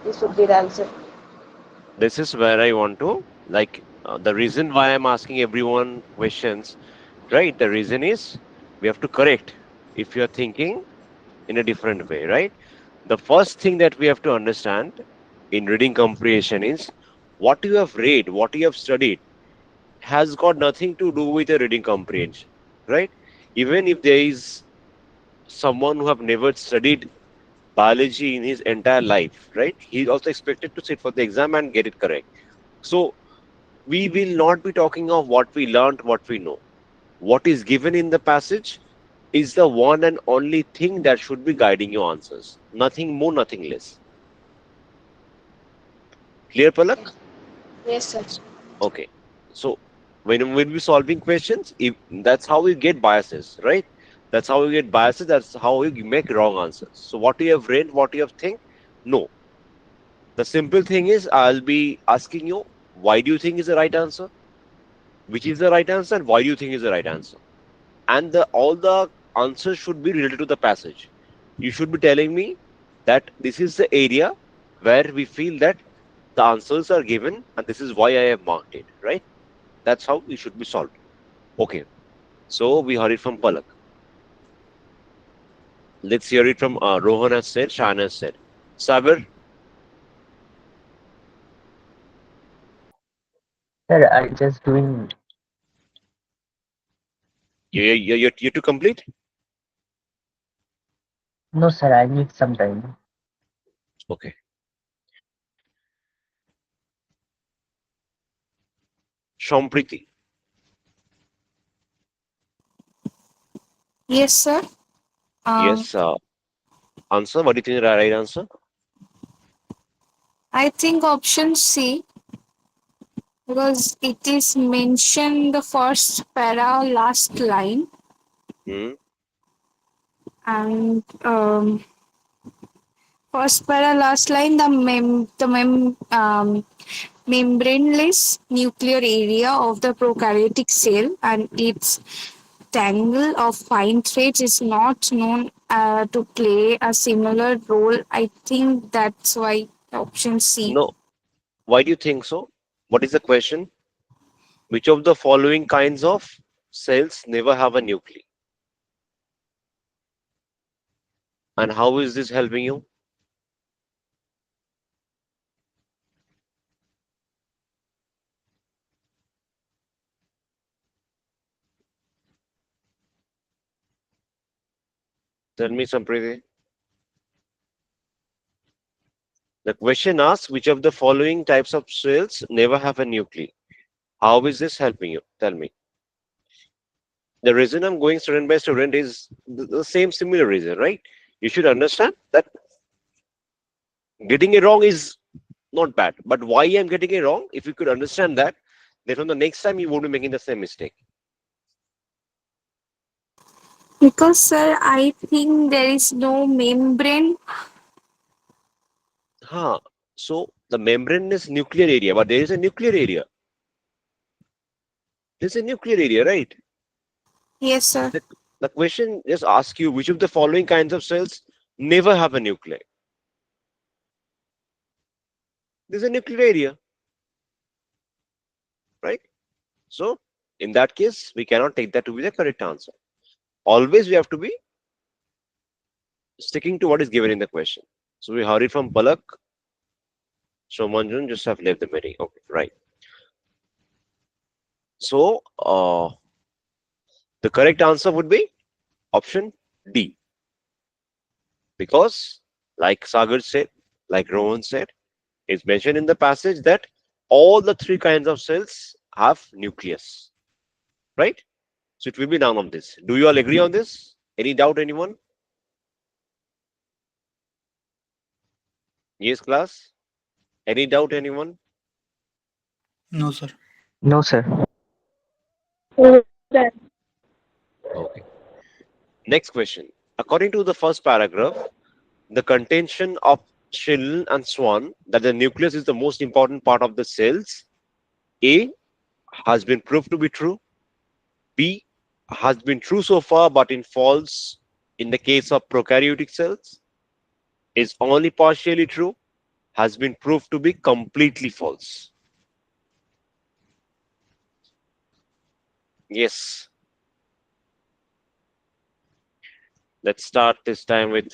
This would be the answer. This is where I want to, like, the reason why I'm asking everyone questions, right? The reason is we have to correct if you're thinking in a different way, right? The first thing that we have to understand in reading comprehension is what you have read, what you have studied has got nothing to do with a reading comprehension, right? Even if there is someone who have never studied biology in his entire life, right? He's also expected to sit for the exam and get it correct. So we will not be talking of what we learned, what we know. What is given in the passage is the one and only thing that should be guiding your answers. Nothing more, nothing less. Clear, Palak? Yes, sir. Okay. So when we'll be solving questions, if that's how we get biases, right? That's how we get biases. That's how we make wrong answers. So what you have read, what you have think, no. The simple thing is I'll be asking you, why do you think is the right answer? Which is the right answer and why do you think is the right answer? And all the answers should be related to the passage. You should be telling me that this is the area where we feel that the answers are given and this is why I have marked it, right? That's how it should be solved. Okay. So we heard it from Palak. Let's hear it from Rohan has said, Shan has said. Sagar, Sir, I just doing. you to complete? No, sir, I need some time. Okay. Shampriti. Yes, sir. Yes. Answer. What do you think is the right answer? I think option C, because it is mentioned the first para last line, Hmm. and first para last line, membraneless nuclear area of the prokaryotic cell and its tangle of fine threads is not known to play a similar role. I think that's why option C. No. Why do you think so? What is the question? Which of the following kinds of cells never have a nuclei? And how is this helping you? Tell me, Sampriti. The question asks which of the following types of cells never have a nuclei. How is this helping you? Tell me. The reason I'm going student by student is the same similar reason, right? You should understand that getting it wrong is not bad. But why I'm getting it wrong, if you could understand that, then from the next time you won't be making the same mistake. Because, sir, I think there is no membrane. Huh. So the membrane is nuclear area, but there is a nuclear area. There's a nuclear area, right? Yes, sir. The, the question just asks you which of the following kinds of cells never have a nuclei. There's a nuclear area, right? So in that case, we cannot take that to be the correct answer. Always we have to be sticking to what is given in the question. So we heard it from Palak. So Manjun just have left the meeting. Okay, right. So the correct answer would be option D. Because like Sagar said, like Rohan said, it's mentioned in the passage that all the three kinds of cells have nucleus, right? So it will be none of this. Do you all agree on this? Any doubt, anyone? Yes, class? Any doubt, anyone? No, sir. No, sir. Yes, sir. Okay. Next question. According to the first paragraph, the contention of Schillen and Swan that the nucleus is the most important part of the cells, A, has been proved to be true. B, has been true so far but in false in the case of prokaryotic cells, is only partially true, has been proved to be completely false. Yes. Let's start this time with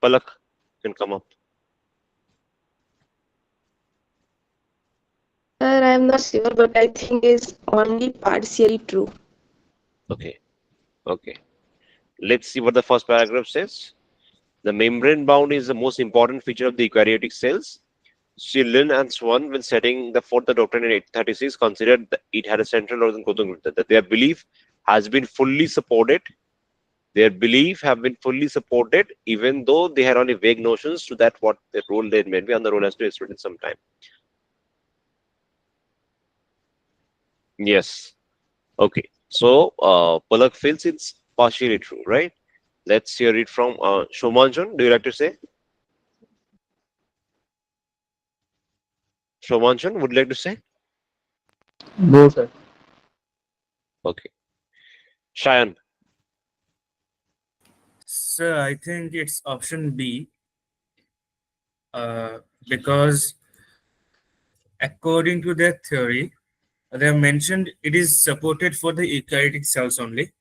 Palak. Can come up. Sir, I am not sure, but I think it's only partially true. Okay. Okay. Let's see what the first paragraph says. The membrane bound is the most important feature of the eukaryotic cells. Schillen and Swan, when setting the forth the doctrine in 1836, considered that it had a central role in growth, that their belief has been fully supported. Their belief have been fully supported, even though they had only vague notions to that what the role they may be, and the role has to be explained in some time. Yes. Okay. So Palak feels it's partially true, right? Let's hear it from Shomanjan. Do you like to say? Shomanjan, would you like to say? No, sir. Okay. Shayan. So I think it's option B, because according to their theory, they have mentioned it is supported for the eukaryotic cells only.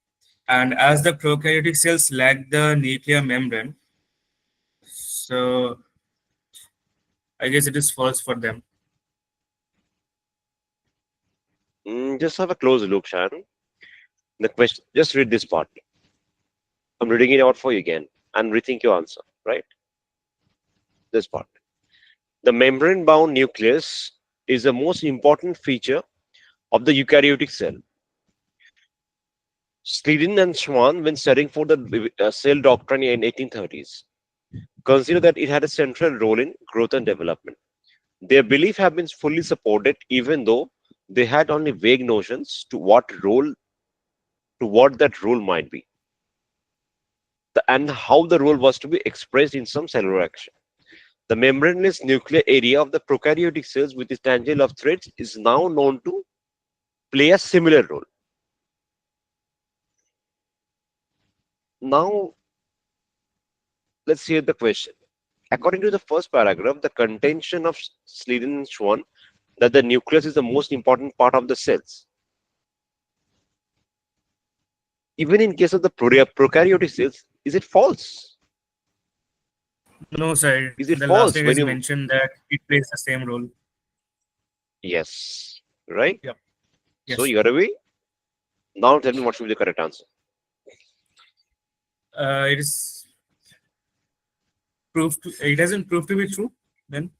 And as the prokaryotic cells lack the nuclear membrane, so I guess it is false for them. Just have a close look, Shayan. The question, just read this part. I'm reading it out for you again and rethink your answer, right? This part. The membrane-bound nucleus is the most important feature of the eukaryotic cell. Slidin and Schwann, when studying for the cell doctrine in 1830s, consider that it had a central role in growth and development. Their belief have been fully supported, even though they had only vague notions to what that role might be, and how the role was to be expressed in some cellular action. The membraneless nuclear area of the prokaryotic cells with its tangent of threads is now known to play a similar role. Now, let's hear the question. According to the first paragraph, the contention of Slidin and Schwann that the nucleus is the most important part of the cells. Even in case of the prokaryotic cells, is it false? No, sir. Is it The last false line when is you... mentioned that it plays the same role. Yes, right? Yeah. So Yes. you are away. Now tell me what should be the correct answer. It is proved to, it hasn't proved to be true then.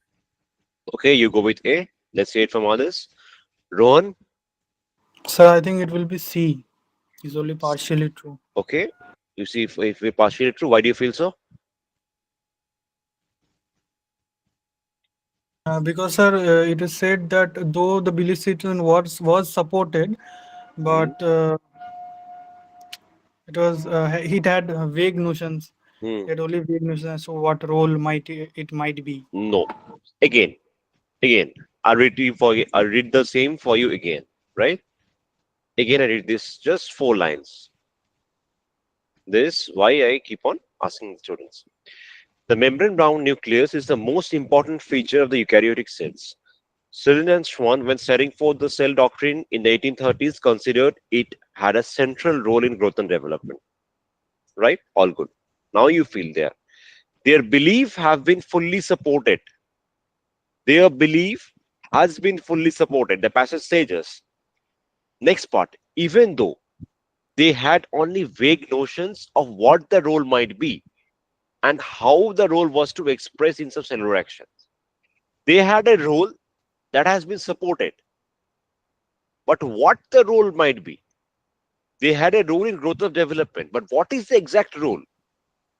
Okay, you go with A. Let's hear it from others. Rohan, Sir, I think it will be C. It's only partially true. okay. You see, if we're partially true, why do you feel so? Because, sir, it is said that though the belief system was supported, but it had vague notions. Hmm. It had only vague notions as to what role it might be. No. Again, I'll read I'll read the same for you again, right? Again, I read this just 4 lines. This why I keep on asking the students. The membrane-bound nucleus is the most important feature of the eukaryotic cells. Sullivan and Schwann, when setting forth the cell doctrine in the 1830s, considered it had a central role in growth and development. Right? All good. Now you feel there. Their belief have been fully supported. Their belief has been fully supported. The passage stages. Next part. Even though they had only vague notions of what the role might be and how the role was to express in some cellular actions. They had a role that has been supported. But what the role might be, they had a role in growth of development. But what is the exact role?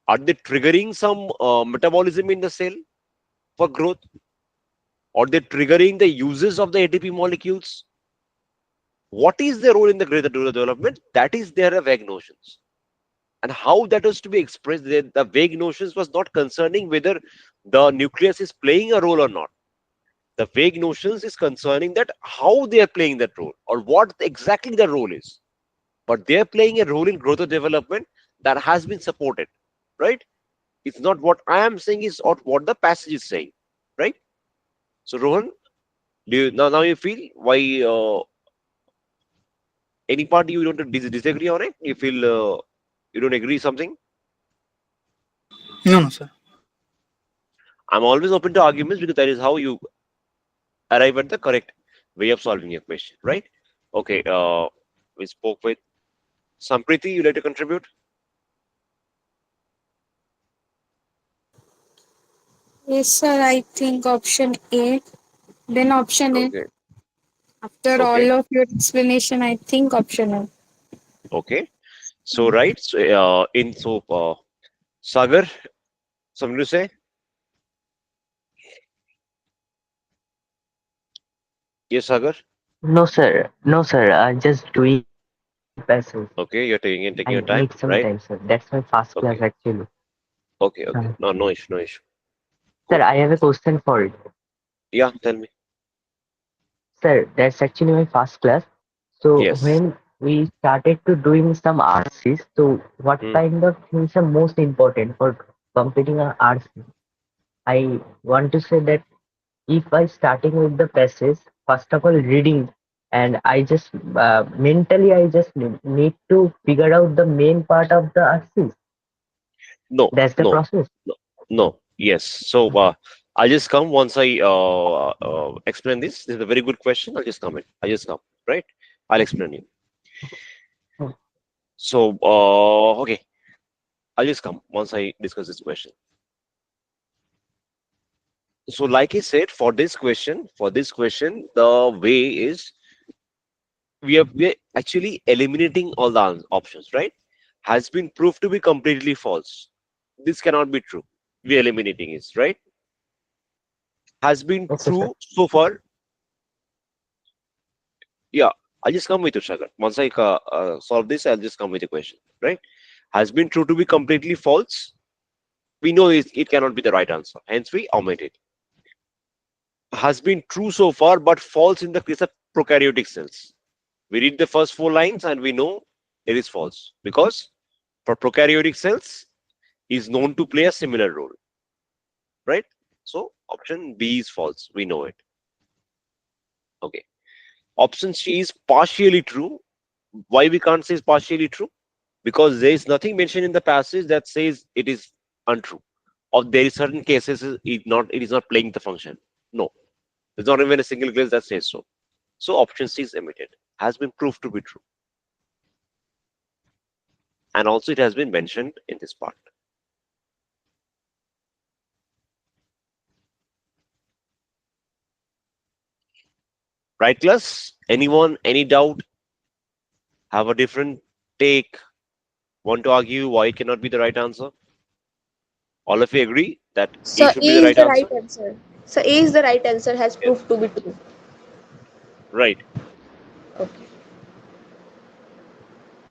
Are they triggering some metabolism in the cell for growth? Are they triggering the uses of the ATP molecules? What is their role in the greater development? That is their vague notions. And how that was to be expressed, the vague notions was not concerning whether the nucleus is playing a role or not. The vague notions is concerning that how they are playing that role or what exactly the role is. But they are playing a role in growth or development that has been supported, right? It's not what I am saying, is what the passage is saying, right? So Rohan, do you now you feel why any part you don't disagree on it? You feel you don't agree something? No, no, sir. I'm always open to arguments because that is how you arrive at the correct way of solving your question, right? Okay, we spoke with Sampriti. You like to contribute? Yes, sir. I think option A. Then option A. Okay, After okay, all of your explanation, I think option A. okay. So right, so, Sagar, something to say? Yes, Sagar. No, sir. No, sir. I'm just doing passes. Okay, you're taking I your time, need some right? time, sir. That's my fast class Okay, actually. okay, okay. Uh, No, no issue, no issue. Sir, Cool. I have a question for it. Yeah, tell me. Sir, that's actually my fast class. So Yes. when we started to doing some RCs, so what Hmm. kind of things are most important for completing an RC? I want to say that if I starting with the passage, first of all reading, and I just mentally I just need to figure out the main part of the RCs. No, That's the no, process. no, no. Yes. So I'll just come once I explain this. This is a very good question. I'll just come in. I'll just come. Right. I'll explain you. Hmm. So okay. I'll just come once I discuss this question. So like I said, for this question, the way is we're actually eliminating all the options, right? Has been proved to be completely false. This cannot be true. We're eliminating it, right? Has been Okay, sir. true so far. Yeah, I'll just come with you, Sagar. Once I solve this, I'll just come with a question, right? Has been true to be completely false. We know it cannot be the right answer. Hence, we omit it. Has been true so far, but false in the case of prokaryotic cells. We read the first four lines and we know it is false because for prokaryotic cells is known to play a similar role, right? So option B is false. We know it. Okay. Option C is partially true. Why we can't say it's partially true? Because there is nothing mentioned in the passage that says it is untrue. Or there is certain cases it is not playing the function. No, there's not even a single case that says so. So option C is omitted. Has been proved to be true. And also it has been mentioned in this part. Right, class? Anyone, any doubt? Have a different take? Want to argue why it cannot be the right answer? All of you agree that A So should be A the is right the right answer? answer. So A is the right answer has Yes. proved to be true. Right. Okay.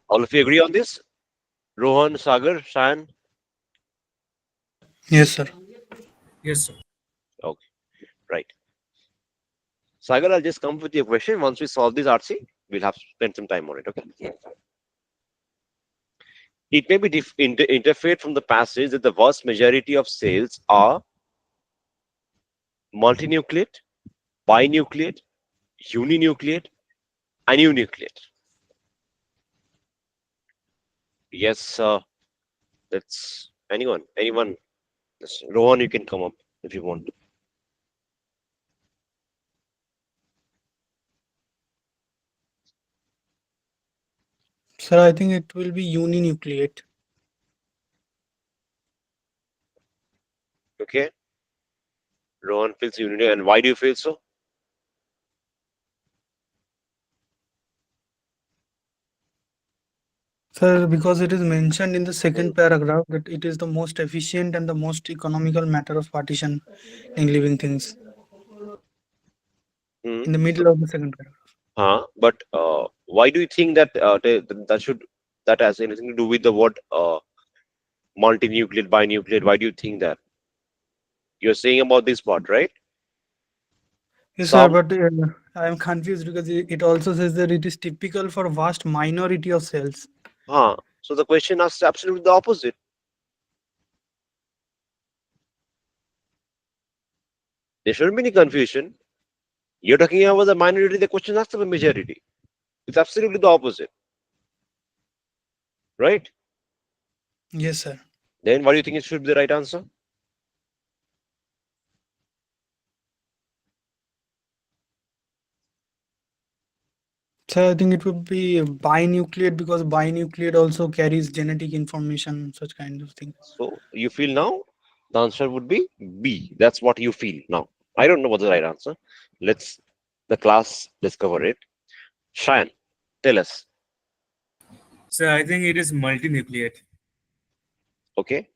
All of you agree on this? Rohan, Sagar, Shan? Yes, sir. Yes, sir. Okay, right. Sagar, I'll just come with your question. Once we solve this RC, we'll have to spend some time on it, okay? It may be interfered from the passage that the vast majority of cells are multinucleate, binucleate, uninucleate, and uninucleate. Yes, that's anyone. Yes, Rohan, you can come up if you want. Sir, I think it will be uninucleate. Okay, Rohan feels uninucleate, and why do you feel so? Sir, because it is mentioned in the Hmm. second paragraph that it is the most efficient and the most economical matter of partition in living things. Hmm. In the middle of the second paragraph. But why do you think that that has anything to do with the word multinucleate, binucleate? Why do you think that? You're saying about this part, right? Yes, sir, Some, but I am confused because it also says that it is typical for vast minority of cells. So the question asks absolutely the opposite. There shouldn't be any confusion. You're talking about the minority, the question asks about majority. It's absolutely the opposite. Right? Yes, sir. Then what do you think it should be the right answer? So I think it would be binucleate, because binucleate also carries genetic information, such kind of thing. So you feel now the answer would be B. That's what you feel now. I don't know what's the right answer. Let's the class discover it. Shayan, tell us. So I think it is multinucleate. Okay.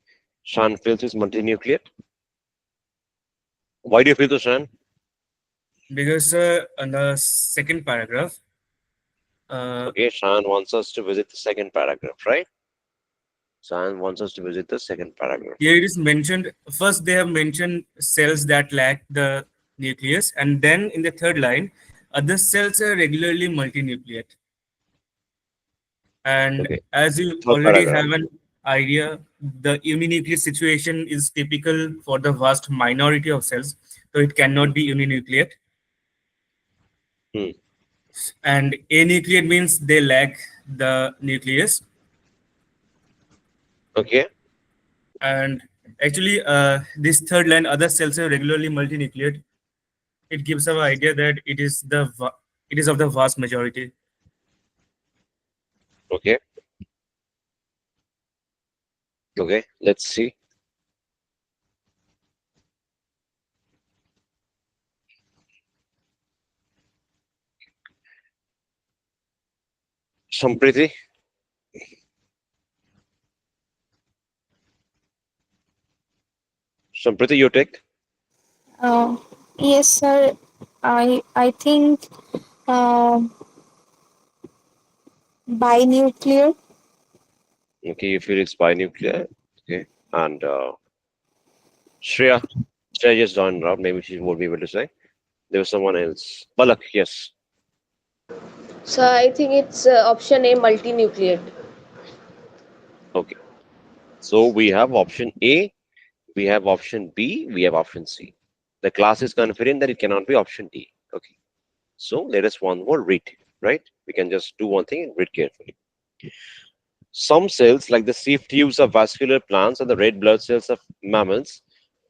Shayan feels it's multinucleate. Why do you feel so, Shayan? Because on the second paragraph, Okay, Shayan wants us to visit the second paragraph, right? Shayan wants us to visit the second paragraph. here it is mentioned, first they have mentioned cells that lack the nucleus, and then in the third line, other cells are regularly multinucleate. And Okay. as you Third already paragraph. have an idea, the uninucleate situation is typical for the vast minority of cells, so it cannot be uninucleate. Hmm. And anucleate means they lack the nucleus. Okay. And actually, this third line, other cells are regularly multinucleate. It gives our idea that it is of the vast majority. Okay. Okay. Let's see. Sampriti. Sampriti, you take. Uh, yes, sir. I think uh, binuclear. Okay, you feel it's binuclear. Okay. And Shreya. Shreya just joined up. Maybe she won't be able to say. There was someone else. Balak, yes. So I think it's option A, multinucleate. Okay. So we have option A, we have option B, we have option C. The class is confident that it cannot be option D. Okay. So let us one more read, right? We can just do one thing and read carefully. Some cells, like the sieve tubes of vascular plants and the red blood cells of mammals,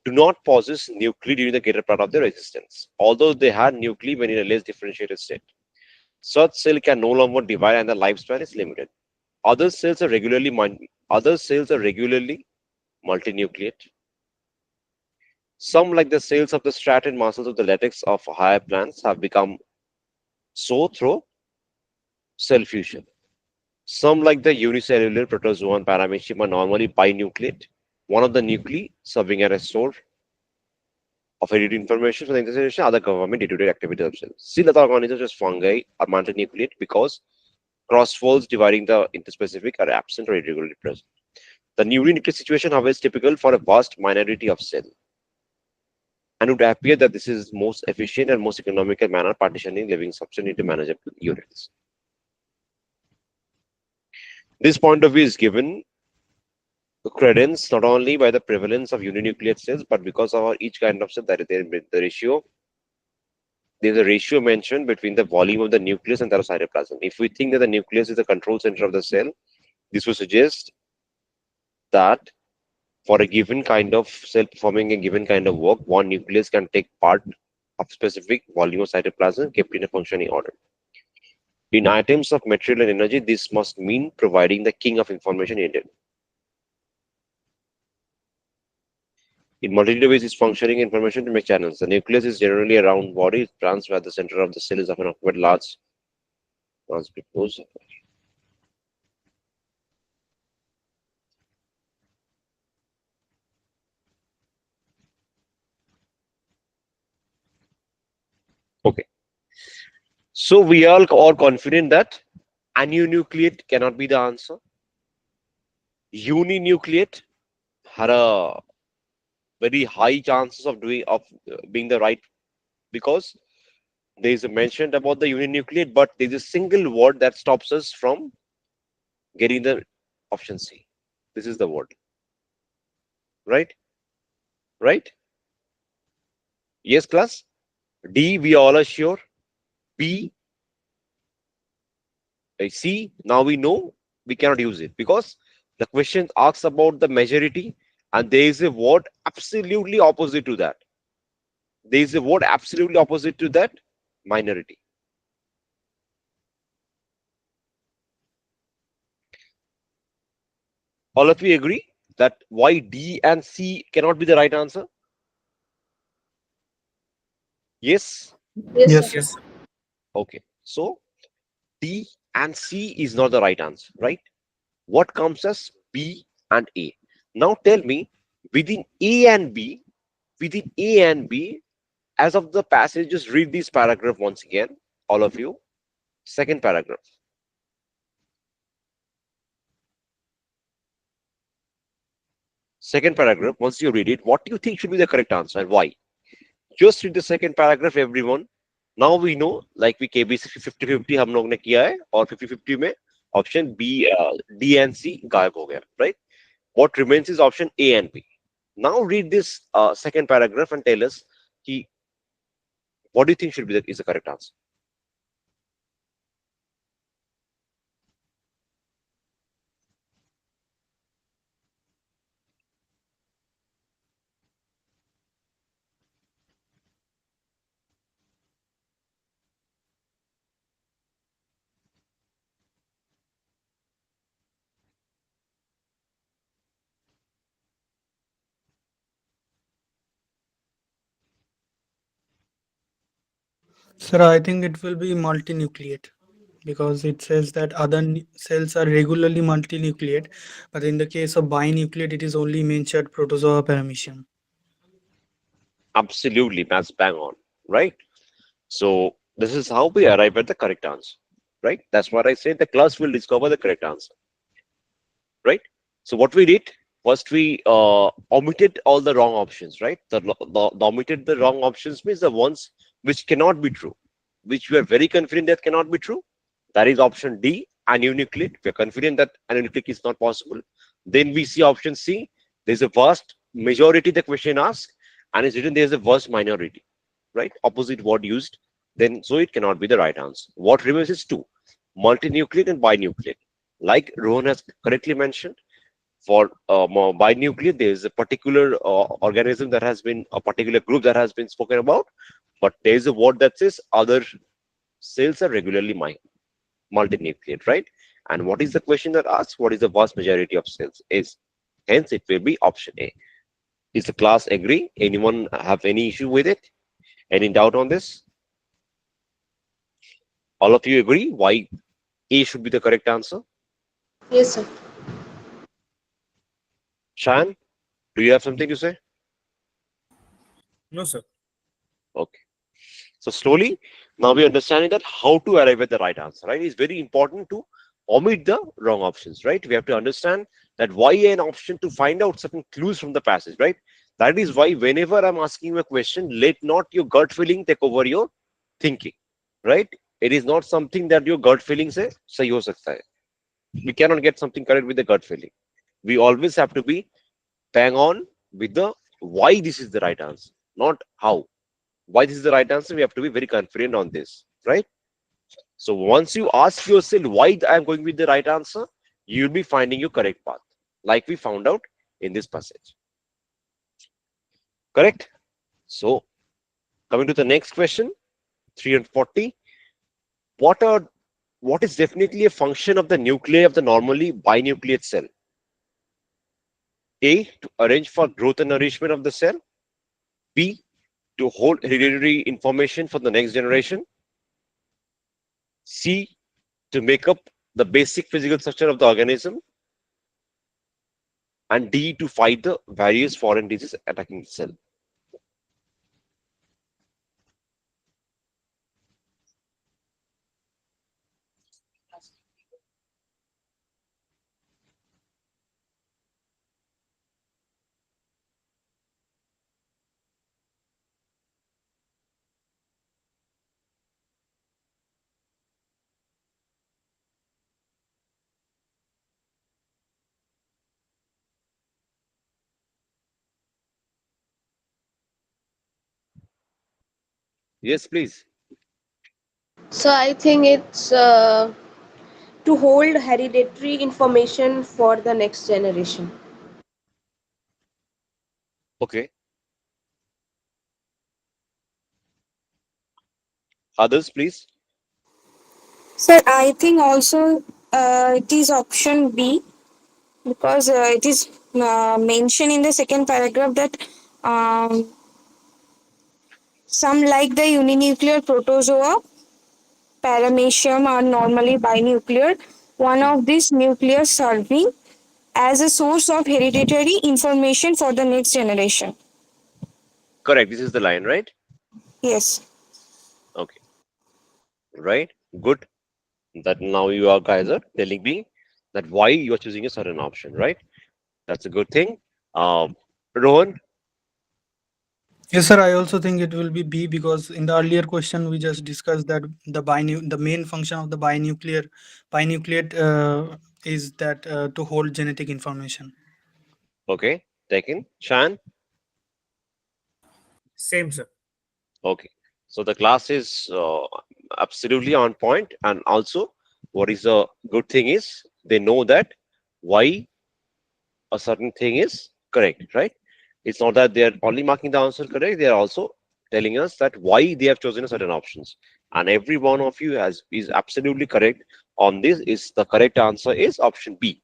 do not possess nuclei during the greater part of their existence, although they had nuclei when in a less differentiated state. Such cell can no longer divide and the lifespan is limited. Other cells are regularly multinucleate. Some, like the cells of the stratum muscles of the latex of higher plants, have become so through cell fusion. Some, like the unicellular protozoan paramecium, are normally binucleate. One of the nuclei serving as a store of edited information for the integration other government day-to-day activities of cells. See, the organisms such as fungi are multinucleate because cross folds dividing the interspecific are absent or irregularly present. The newly nucleate situation, however, is typical for a vast minority of cells, and it would appear that this is most efficient and most economical manner partitioning living substance into manageable units. This point of view is given credence not only by the prevalence of uninucleate cells, but because of each kind of cell that is there, the ratio. There's a ratio mentioned between the volume of the nucleus and the cytoplasm. If we think that the nucleus is the control center of the cell, this would suggest that for a given kind of cell performing a given kind of work, one nucleus can take part of specific volume of cytoplasm kept in a functioning order. In items of material and energy, this must mean providing the king of information needed. In multitude ways, is functioning information to make channels. The nucleus is generally a round body, plants where the center of the cell is often occupied large transcriptose. Okay. So we are all confident that anunucleate cannot be the answer. Uninucleate had a very high chances of being the right, because there is a mention about the uninucleate, but there is a single word that stops us from getting the option C. This is the word, right? Right? Yes, class. D, we all are sure. B, C, now we know we cannot use it because the question asks about the majority and there is a word absolutely opposite to that. There is a word absolutely opposite to that, minority. All of you agree that why D and C cannot be the right answer? Yes? Yes, sir. Yes. Yes. Okay. So D and C is not the right answer, right? What comes as B and A? Now tell me, within A and B, within A and B, as of the passage, just read this paragraph once again, all of you. Second paragraph. Second paragraph, once you read it, what do you think should be the correct answer and why? Just read the second paragraph, everyone. Now we know, like we KBC 50-50 हम लोग ने किया है और 50-50 में option B, D and C गायब हो गया, right? What remains is option A and B. Now read this second paragraph and tell us ki, what do you think should be is the correct answer? Sir, I think it will be multinucleate because it says that other cells are regularly multinucleate, but in the case of binucleate, it is only mentioned protozoa paramecium. Absolutely, that's bang on, right? So this is how we arrive at the correct answer, right? That's what I said. The class will discover the correct answer, right? So what we did, first we omitted all the wrong options, right? The omitted the wrong options means the ones which cannot be true, which we are very confident that cannot be true. That is option D, anunucleate. We are confident that anunucleate is not possible. Then we see option C. There's a vast majority the question asks, and it's written there's a vast minority, right? Opposite word used. Then so it cannot be the right answer. What remains is two, multinucleate and binucleate. Like Rohan has correctly mentioned, for binucleate, there is a particular organism that has been a particular group that has been spoken about, but there is a word that says other cells are regularly multinucleate, right? And what is the question that asks? What is the vast majority of cells? Is hence it will be option A. Is the class agree? Anyone have any issue with it? Any doubt on this? All of you agree why A should be the correct answer? Yes, sir. Shan, do you have something to say? No, sir. Okay. So slowly, now we are understanding that how to arrive at the right answer, right? It's very important to omit the wrong options, right? We have to understand that why an option to find out certain clues from the passage, right? That is why whenever I'm asking you a question, let not your gut feeling take over your thinking, right? It is not something that your gut feeling says, sahi ho sakta hai. We cannot get something correct with the gut feeling. We always have to be bang on with the why this is the right answer, not how. Why this is the right answer, we have to be very confident on this, right? So once you ask yourself why I'm going with the right answer, you'll be finding your correct path, like we found out in this passage. Correct? So coming to the next question, 340. What are what is definitely a function of the nuclei of the normally binucleate cell? A, to arrange for growth and nourishment of the cell. B, to hold hereditary information for the next generation. C, to make up the basic physical structure of the organism. And D, to fight the various foreign diseases attacking the cell. Yes, please. So I think it's to hold hereditary information for the next generation. Okay. Others, please. Sir, I think also it is option B, because it is mentioned in the second paragraph that um, some like the uninuclear protozoa, paramecium, are normally binuclear. One of these nuclear serving as a source of hereditary information for the next generation. Correct. This is the line, right? Yes. Okay. Right. Good. That now you are guys are telling me that why you are choosing a certain option, right? That's a good thing. Rohan. Yes, sir. I also think it will be B because in the earlier question we just discussed that the main function of the binucleate is that to hold genetic information. Okay. Taken. Shan. Same, sir. Okay. So the class is absolutely on point, and also, what is the good thing is they know that why a certain thing is correct, right? It's not that they are only marking the answer correct; they are also telling us that why they have chosen a certain options. And every one of you has is absolutely correct on this. Is the correct answer is option B,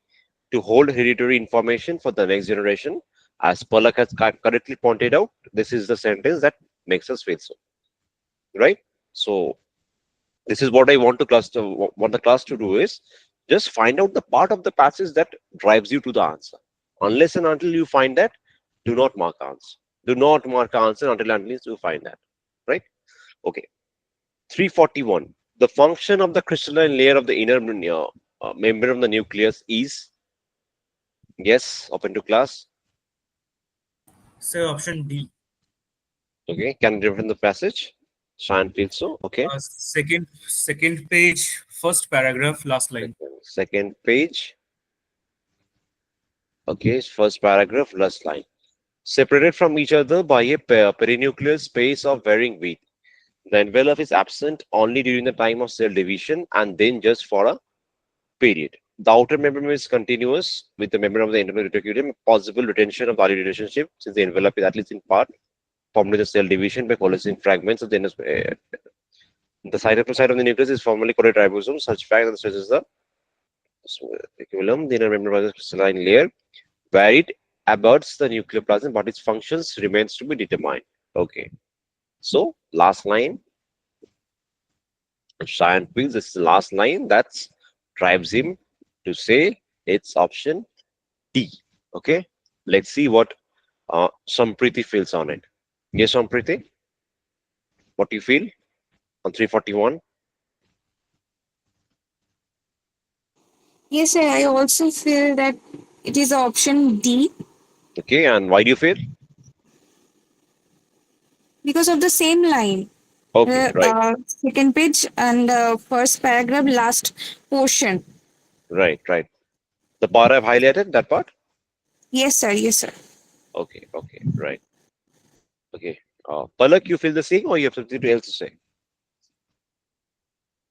to hold hereditary information for the next generation. As Palak has correctly pointed out, this is the sentence that makes us feel so, right? So this is what I want to class to want the class to do is just find out the part of the passage that drives you to the answer. Unless and until you find that, do not mark answer. Do not mark answer until and unless you find that. Right? Okay. 341. The function of the crystalline layer of the inner membrane of the nucleus is, yes, open to class. Sir, option D. Okay. Can you reference the passage? Shan feels so. Okay. Second page, first paragraph, last line. Second page. Okay. First paragraph, last line. Separated from each other by a perinuclear space of varying width. The envelope is absent only during the time of cell division and then just for a period. The outer membrane is continuous with the membrane of the internal reticulum. Possible retention of the early relationship since the envelope is at least in part formed with the cell division by coalescing fragments of the the cytoplasm of the nucleus is formally coated ribosome. Such fact that stretches the reticulum, the inner membrane of the crystalline layer, where it abuts the nucleoplasm, but its functions remains to be determined. Okay. So last line, Cheyenne feels this is the last line that drives him to say it's option D. Okay. Let's see what Sampriti feels on it. Yes, Sampriti, what do you feel on 341? Yes, sir, I also feel that it is option D Okay, and why do you feel? because of the same line. Okay, right, Second page and first paragraph, last portion. right. The part I've highlighted, that part? Yes, sir. Yes, sir. Okay, right. Okay. Palak, you feel the same or you have something else to say?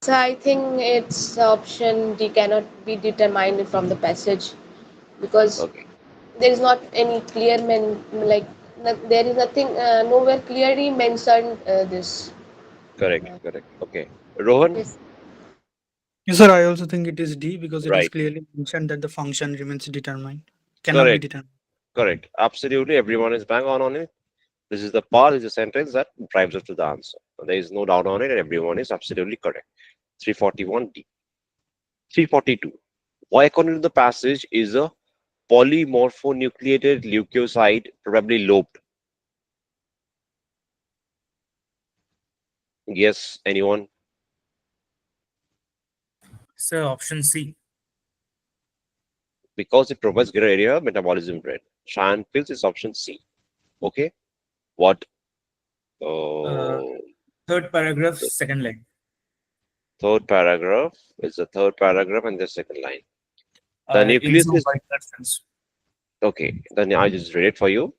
So I think it's option D cannot be determined from the passage because Okay, there is not any clear there is nothing nowhere clearly mentioned this. correct. Okay. Rohan? Yes. Yes, sir. I also think it is D because it is Right. clearly mentioned that the function remains determined, cannot be Correct, determined. correct. Absolutely, everyone is bang on it. This is the part, is a sentence that drives us to the answer. There is no doubt on it, and everyone is absolutely correct. 341D. 342. Why, according to the passage, is a polymorphonucleated leukocyte probably lobed? Yes, anyone? Sir, option C. Because it provides greater area of metabolism rate. Cheyenne feels is option C. Okay. What? Uh, Uh, Third paragraph, second line. third paragraph is the third paragraph and the second line. The nucleus Exo is white blood cells. okay. Then I just read it for you.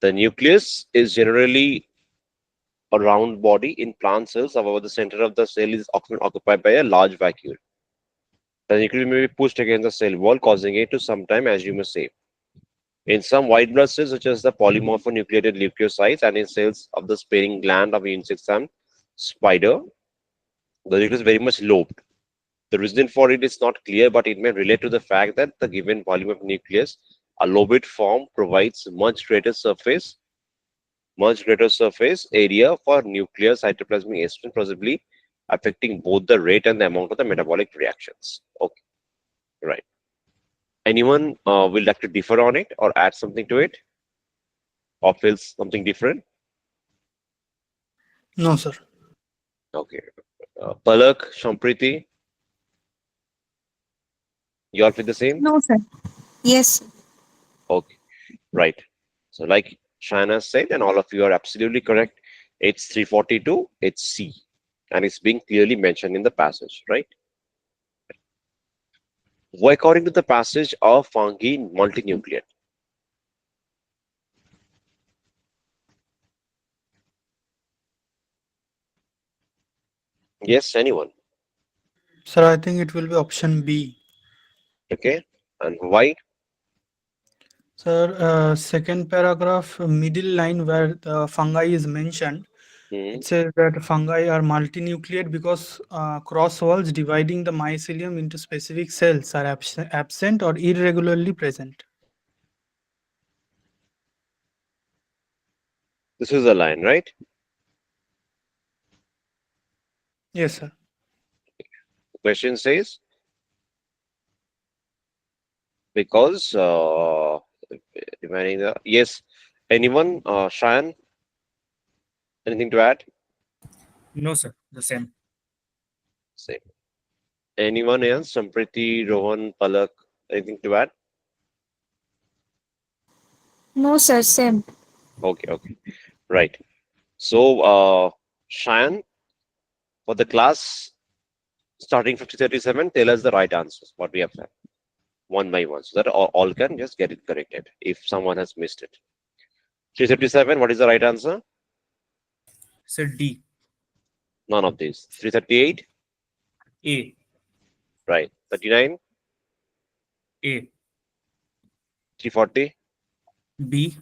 The nucleus is generally a round body in plant cells. However, the center of the cell is often occupied by a large vacuole. The nucleus may be pushed against the cell wall, causing it to sometimes, as you may say. In some white blood cells, such as the polymorphonucleated leukocytes, and in cells of the sparing gland of insects and spider, the nucleus is very much lobed. The reason for it is not clear, but it may relate to the fact that the given volume of nucleus, a lobed form, provides much greater surface area for nuclear cytoplasmic expansion, possibly affecting both the rate and the amount of the metabolic reactions. Okay, right. Anyone will like to differ on it or add something to it, or feels something different? No, sir. Okay. Palak, Shampriti, you all feel the same? No, sir. Yes. Okay, right. So like Shana said, and all of you are absolutely correct. It's 342, it's C, and it's being clearly mentioned in the passage, right? Why, according to the passage, are fungi multinucleate? Yes, anyone? Sir, I think it will be option B. Okay, and why? Sir, second paragraph, middle line where the fungi is mentioned, Hmm. it says that fungi are multinucleate because cross walls dividing the mycelium into specific cells are absent or irregularly present. This is the line, right? Yes, sir. The question says because remaining the yes. Anyone? Shayan, anything to add? No, sir. The same. Same. Anyone else? Sampriti, Rohan, Palak, anything to add? No, sir. Same. Okay, okay, right. So, Shayan, for the class starting 5037, tell us the right answers, what we have said, one by one, so that all can just get it corrected if someone has missed it. 357, what is the right answer? Sir, D. None of these. 338, A. right. 39, A. 340, B.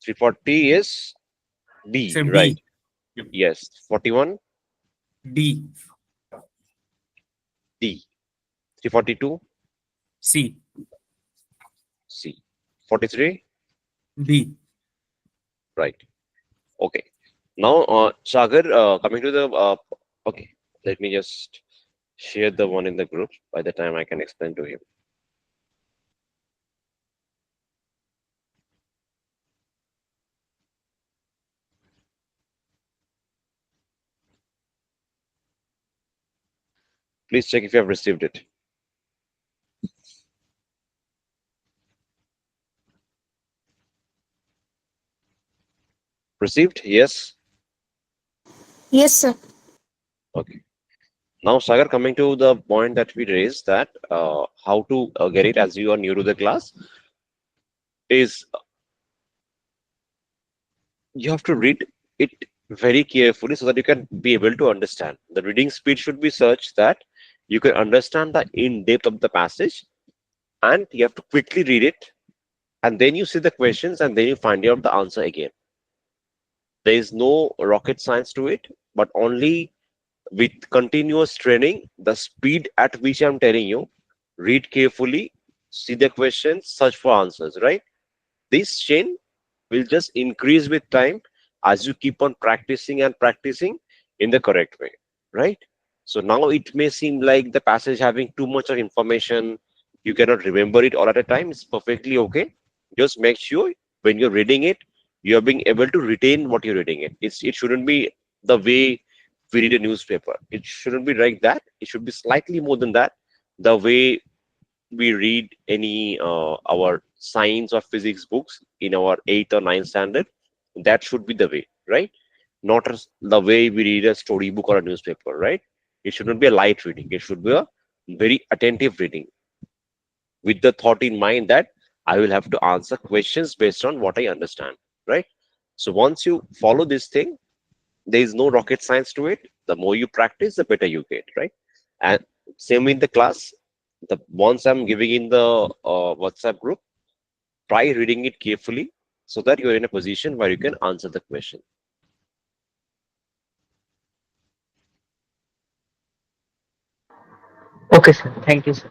340 is B, Sir, right. B. Yep. Yes. 41, D. D. 342, C. C. 43, B. right. Okay. Now, Sagar, coming to the, okay, let me just share the one in the group. By the time I can explain to him. Please check if you have received it. Received? Yes. Yes, sir. Okay. Now, Sagar, coming to the point that we raised, that how to get it as you are new to the class, is you have to read it very carefully so that you can be able to understand. The reading speed should be such that you can understand the in-depth of the passage, and you have to quickly read it, and then you see the questions, and then you find out the answer again. There is no rocket science to it, but only with continuous training, the speed at which I'm telling you, read carefully, see the questions, search for answers, right? This chain will just increase with time as you keep on practicing and practicing in the correct way, right? So now it may seem like the passage having too much of information, you cannot remember it all at a time. It's perfectly okay. Just make sure when you're reading it, you're being able to retain what you're reading it. It shouldn't be the way we read a newspaper. It shouldn't be like that. It should be slightly more than that. The way we read any our science or physics books in our 8th or 9th standard, that should be the way, right? Not as the way we read a storybook or a newspaper, right? It shouldn't be a light reading. It should be a very attentive reading with the thought in mind that I will have to answer questions based on what I understand, right? So once you follow this thing, there is no rocket science to it. The more you practice, the better you get, right? And same in the class. The once I'm giving in the WhatsApp group, try reading it carefully so that you're in a position where you can answer the question. Okay, sir. Thank you, sir.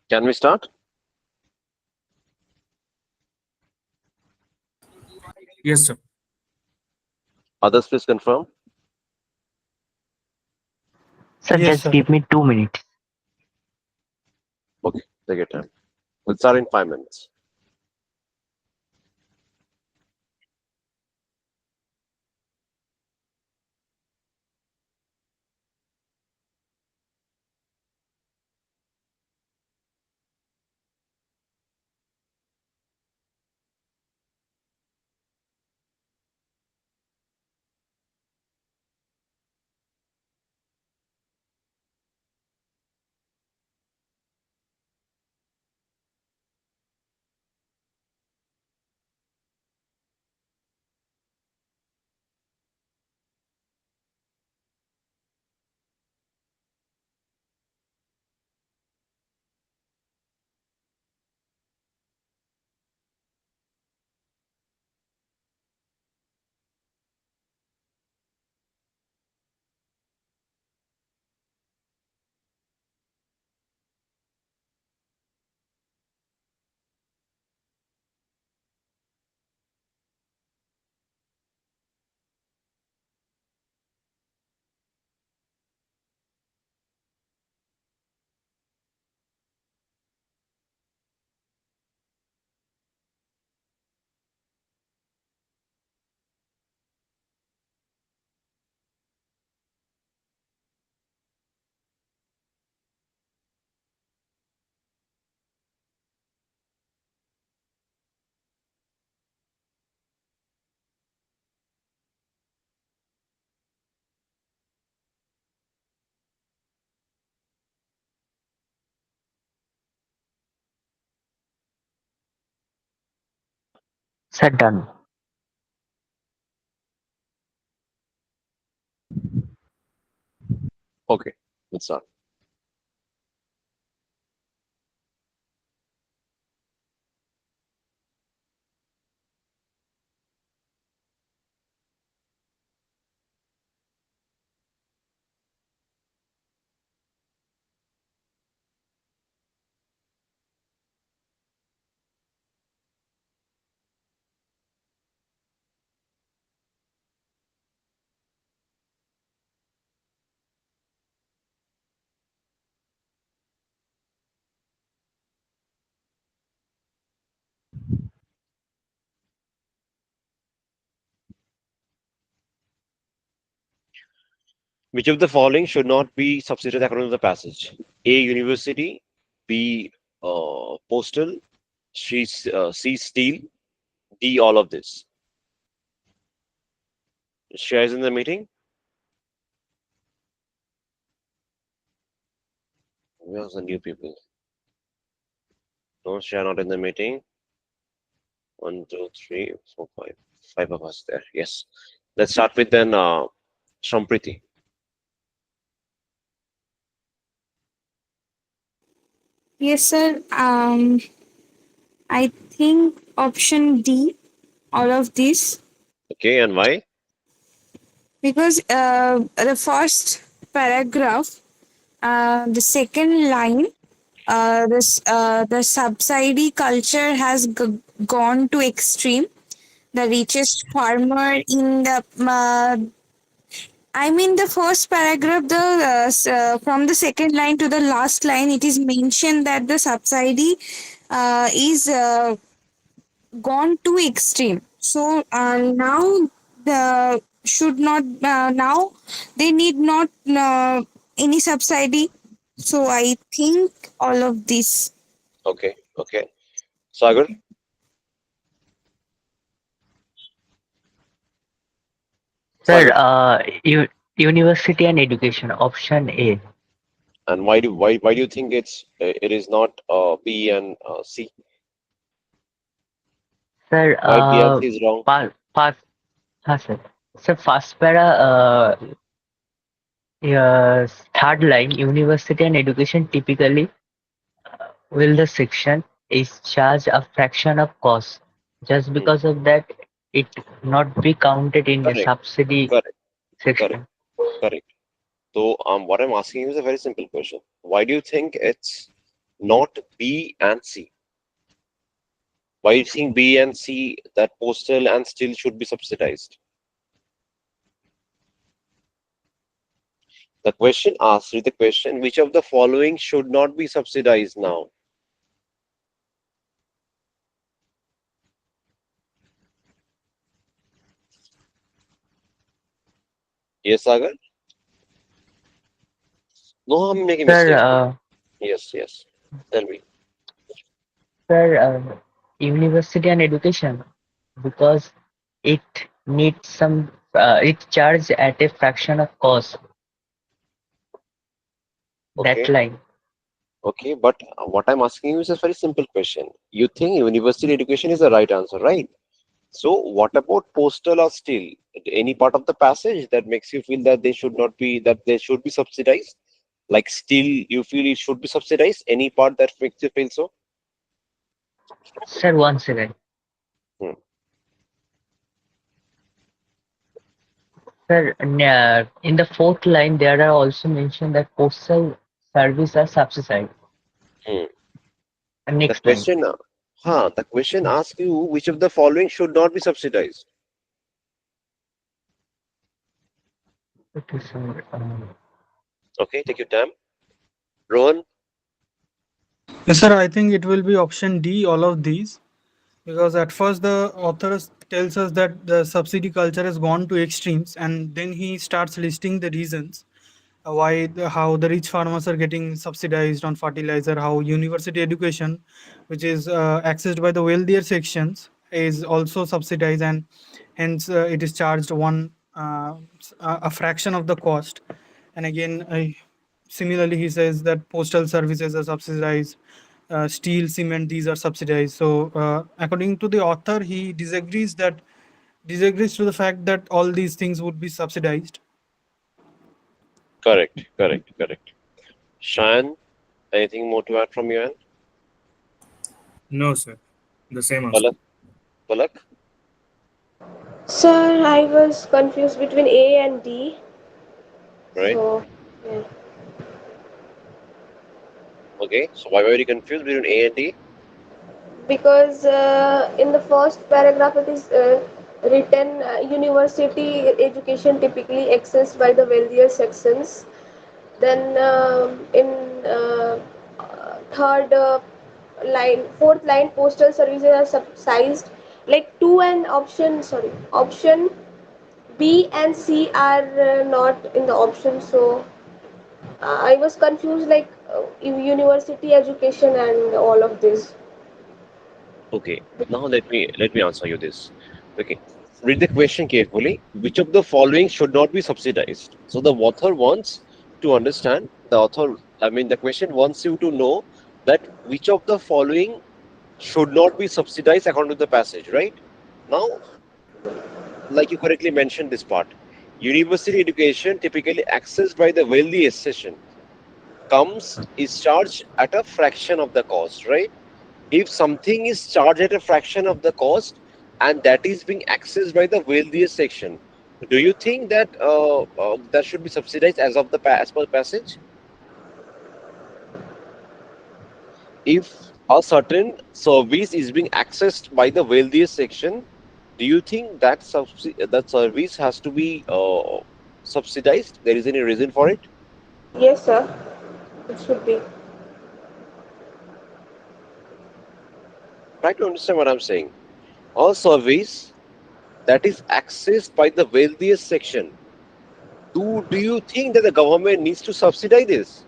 Can we start? Yes, sir. Others, please confirm. Sir, Yes, just sir. give me 2 minutes. Okay, take your time. We'll start in 5 minutes. Sir, done. Okay, let's start. Which of the following should not be substituted according to the passage? A. University. B. Postal. C. Steel. D. All of this. Shares in the meeting. Where's the new people? No share not in the meeting. 1, 2, 3, 4, 5. 5 of us there. Yes. Let's start with then Sampriti. Yes, sir. I think option D, all of this, Okay, and why? because the first paragraph, the second line, the subsidy culture has gone to extreme. The richest farmer in the I mean, the first paragraph, from the second line to the last line, it is mentioned that the subsidy is gone too extreme. So now the should not now they need not any subsidy. So I think all of this. Okay, okay. Sagar, Sir, Sagar. university and education, option A. And why do you think it is not B and C? Sir, Why B and C is wrong? pass, sir. Sir, first para, yes, third line, university and education typically will the section is charge a fraction of cost. Just Hmm. because of that, it not be counted in the Correct, subsidy correct, correct, section. correct. So what I'm asking you is a very simple question. Why do you think it's not B and C? Why do you think B and C, that postal and still should be subsidized? The question asks you the question, which of the following should not be subsidized now? Yes, Sagar? No, I'm making Sir, mistake. Yes, yes. Tell me. university and education, because it needs some, it charged at a fraction of cost. That Okay, line. okay. But what I'm asking you is a very simple question. You think university education is the right answer, right? So what about postal or steel? Any part of the passage that makes you feel that they should not be, that they should be subsidized? Like steel, you feel it should be subsidized? Any part that makes you feel so? Sir, one second. Hmm. Sir, in the fourth line, there are also mentioned that postal service are subsidized. Hmm. The Next line. question, the question asks you which of the following should not be subsidized. Okay, sir. Okay, take your time. Rohan, Yes, sir. I think it will be option D, all of these, because at first the author tells us that the subsidy culture has gone to extremes, and then he starts listing the reasons why how the rich farmers are getting subsidized on fertilizer, how university education, which is accessed by the wealthier sections, is also subsidized, and hence it is charged a fraction of the cost. And again, similarly he says that postal services are subsidized, steel, cement, these are subsidized. So according to the author, he disagrees to the fact that all these things would be subsidized. correct, correct, correct. Shayan, anything more to add from your end? No, sir. The same answer. Palak, Palak? Sir, I was confused between A and D. Right? So, yeah. Okay, so why were you confused between A and D? Because in the first paragraph it is written university education typically accessed by the wealthier sections. Then in third line, fourth line, postal services are subsidized. Like two and option B and C are not in the option. So I was confused, like university education and all of this. Okay, now let me answer you this. Okay, read the question carefully. Which of the following should not be subsidized? So the author wants to understand. The question wants you to know that which of the following should not be subsidized according to the passage, right? Now, like you correctly mentioned this part, university education typically accessed by the wealthiest section comes is charged at a fraction of the cost, right? If something is charged at a fraction of the cost and that is being accessed by the wealthiest section, do you think that that should be subsidized as of the as per the passage? If a certain service is being accessed by the wealthiest section, do you think that that service has to be subsidized? There is any reason for it? Yes, sir. It should be. Try to understand what I'm saying. A service that is accessed by the wealthiest section, do you think that the government needs to subsidize this?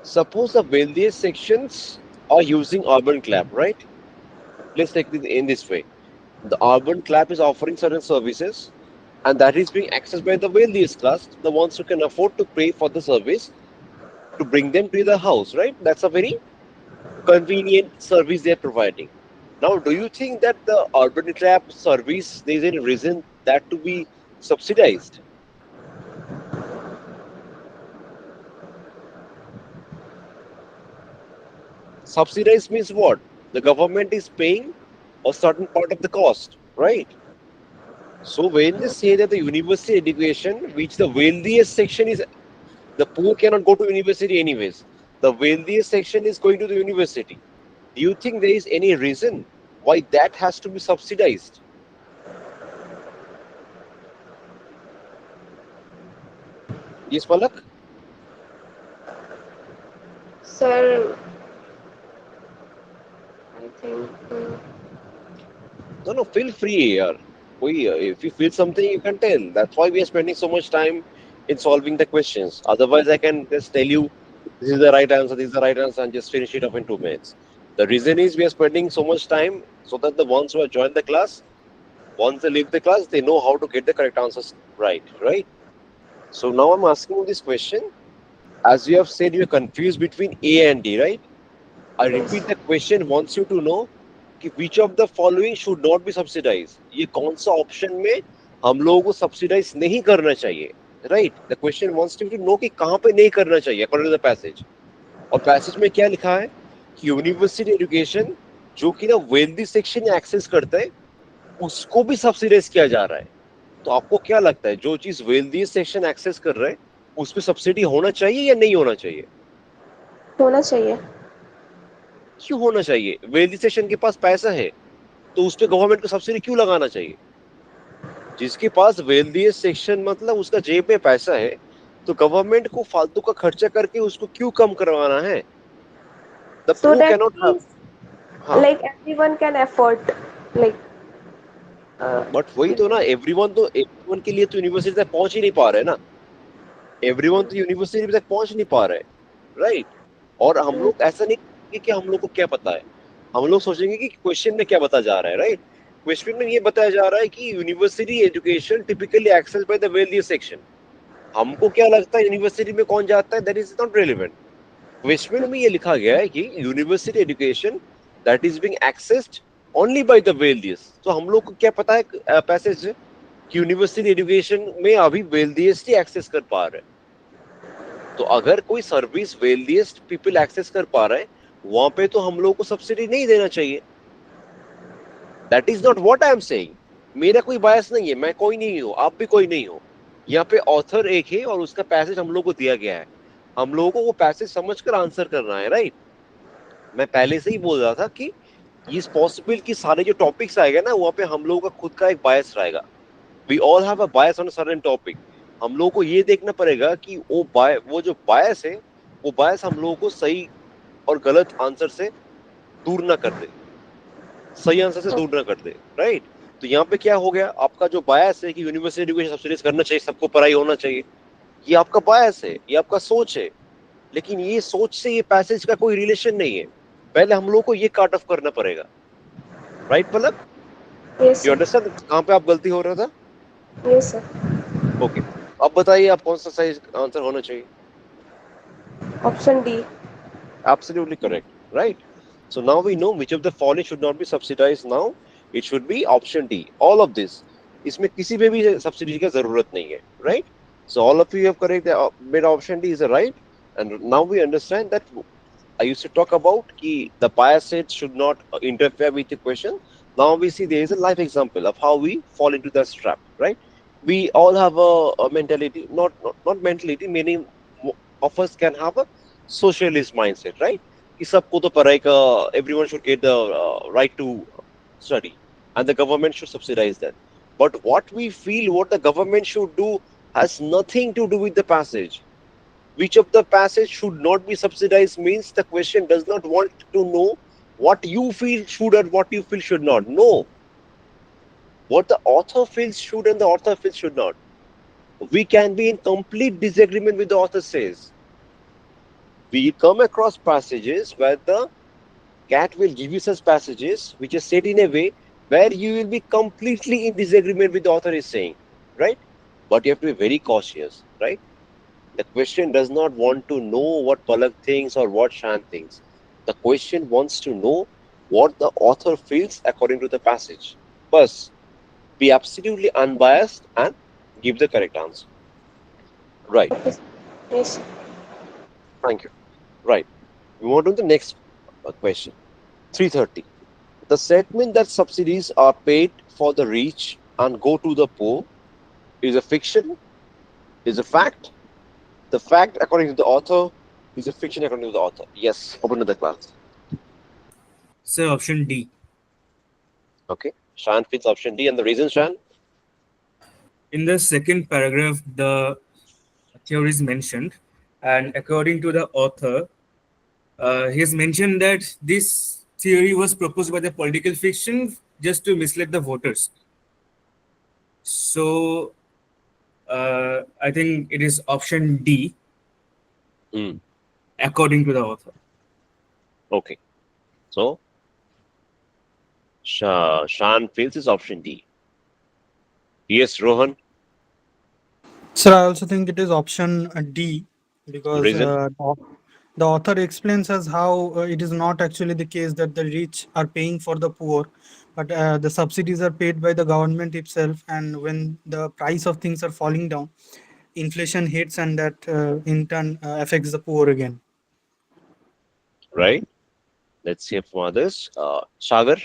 Suppose the wealthiest sections are using urban clap, right? Let's take it in this way. The urban clap is offering certain services and that is being accessed by the wealthiest class, the ones who can afford to pay for the service to bring them to the house, right? That's a very convenient service they're providing. Now, do you think that the urban clap service, there is any reason that to be subsidized? Subsidized means what? The government is paying a certain part of the cost, right? So when they say that the university education, which the wealthiest section is The poor cannot go to university anyways. The wealthiest section is going to the university. Do you think there is any reason why that has to be subsidized? Yes, Palak? Sir, I think No, feel free, yaar. If you feel something, you can tell. That's why we are spending so much time in solving the questions. Otherwise, I can just tell you this is the right answer, this is the right answer, and just finish it up in 2 minutes. The reason is we are spending so much time so that the ones who have joined the class, once they leave the class, they know how to get the correct answers right? So now I'm asking you this question. As you have said, you're confused between A and D, right? I yes. repeat the question wants you to know कि which of the following should not be subsidized. ये कौन सा option में हम लोगों को subsidise नहीं करना चाहिए, right? The question wants to know कि कहाँ पे नहीं करना चाहिए अकॉर्डिंग टू द पैसेज. और पैसेज में क्या लिखा है कि यूनिवर्सिटी एजुकेशन जो कि ना वेल्दी सेक्शन एक्सेस करता है उसको भी सब्सिडाइज किया जा रहा है. तो आपको क्या लगता है जो चीज वेल्दी सेक्शन एक्सेस कर रहा है उस पर सब्सिडी होना चाहिए या नहीं होना चाहिए? होना चाहिए. क्यों होना चाहिए? वेल्दी सेक्शन के पास पैसा है तो उस पर गवर्नमेंट को सब्सिडी क्यों लगाना चाहिए? जिसके पास वेल्दिएस्ट सेक्शन मतलब उसका जेब में पैसा है तो गवर्नमेंट को फालतू का खर्चा करके उसको क्यों कम करवाना है? The So poor that can not have. means हाँ, like everyone can afford, like but वही तो ना, एवरीवन के लिए तो यूनिवर्सिटी तक पहुंच ही नहीं पा रहे ना. एवरीवन तो यूनिवर्सिटी तक पहुंच नहीं पा रहे, राइट? और हम लोग ऐसा नहीं करेंगे कि हम लोग को क्या पता है. हम लोग सोचेंगे कि क्वेश्चन में क्या बताया जा रहा है, राइट? क्वेश्चन में ये बताया जा रहा है कि university education typically access by the wealthiest section. हमको क्या लगता है यूनिवर्सिटी में कौन जाता है, that is not relevant. Question में ये लिखा गया है कि university education that is being accessed only by the wealthiest. तो हम लोग को क्या पता है पैसेज कि यूनिवर्सिटी एजुकेशन में अभी वेल्दिएस्ट ही एक्सेस कर पा रहे हैं. तो अगर कोई सर्विस वेल्दिएस्ट पीपल एक्सेस कर पा रहे हैं वहां पे तो हम लोग को सब्सिडी नहीं देना चाहिए. That is not what I am saying. मेरा कोई बायस नहीं है, मैं कोई नहीं हूँ, आप भी कोई नहीं हो. यहाँ पे ऑथर एक है और उसका पैसेज हम लोग को दिया गया है. हम लोगों को वो पैसेज समझकर आंसर करना है, राइट? मैं पहले से ही बोल रहा था कि इस पॉसिबल कि सारे जो टॉपिक्स आएगा ना वहाँ पे हम लोगों का खुद का एक बायस रहेगा. We all have a bias on a certain topic. हम लोगों को ये देखना पड़ेगा कि वो जो बायस है वो बायस हम लोगों को सही और गलत आंसर से दूर ना कर दे, सही आंसर से दूर ना कर दे, राइट? तो यहाँ पे क्या हो गया, आपका जो बायस है कि यूनिवर्सिटी एजुकेशन सब्सिडाइज करना चाहिए, सबको पढ़ाई होना चाहिए, ये आपका बायस है, ये आपका सोच है. लेकिन ये सोच से ये पैसेज का कोई रिलेशन नहीं है. पहले हम लोग को ये काट ऑफ करना पड़ेगा, right Palak? yes you sir, understand कहाँ पे आप गलती हो रहा था? yes sir. ओके, अब बताइए आप कौन सा सही आंसर होना चाहिए? Option D. Absolutely correct, right? So now we know which of the following should not be subsidized now. It should be option D. All of this. इसमें किसी में भी सब्सिडी की जरूरत नहीं है, right? So all of you have correct. Made option D is the right, and now we understand that I used to talk about the bias set should not interfere with the question. Now we see there is a life example of how we fall into that trap, right? We all have a mentality, not mentality. Many of us can have a socialist mindset, right? कि सबको तो पढ़ाई का, everyone should get the right to study, and the government should subsidize that. But what we feel, what the government should do, has nothing to do with the passage. Which of the passage should not be subsidized means the question does not want to know what you feel should and what you feel should not. No. What the author feels should and the author feels should not. We can be in complete disagreement with the author says. We come across passages where the cat will give you such passages which is said in a way where you will be completely in disagreement with the author is saying, right? But you have to be very cautious, right? The question does not want to know what Palak thinks or what Shan thinks. The question wants to know what the author feels according to the passage. First, be absolutely unbiased and give the correct answer. Right. Okay. Yes. Thank you. Right. We move on to the next question. 330. The statement that subsidies are paid for the rich and go to the poor is a fiction, is a fact. The fact according to the author is a fiction according to the author. Yes, open to the class. So option D. Okay. Shan fits option D, and the reason, Shan? In the second paragraph, the theory is mentioned, and according to the author, he has mentioned that this theory was proposed by the political fiction just to mislead the voters. So I think it is option D, Hmm. according to the author. Okay. So Shan feels is option D. Yes, Rohan. Sir, I also think it is option D because Reason? the author explains us how it is not actually the case that the rich are paying for the poor, but the subsidies are paid by the government itself. And when the price of things are falling down, inflation hits, and that in turn affects the poor again. Right. Let's hear from others. Sagar.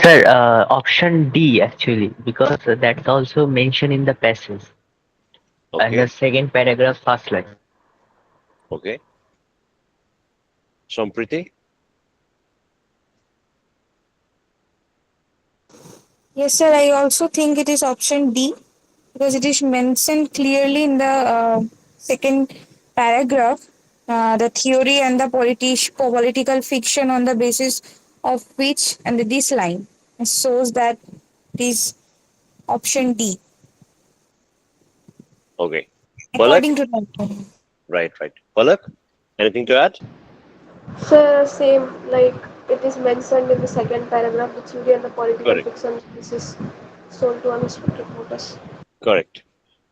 Sir, option D actually, because that's also mentioned in the passage and the Okay. second paragraph, first line. Okay. Sampriti. Yes, sir. I also think it is option D because it is mentioned clearly in the second paragraph. The theory and the political fiction on the basis of which and this line shows that it is option D Okay. Palak. according to the. Right. Right. Palak. Anything to add? So same, like it is mentioned in the second paragraph, the theory and the political Correct. fiction. This is sold to unrestricted voters. Correct.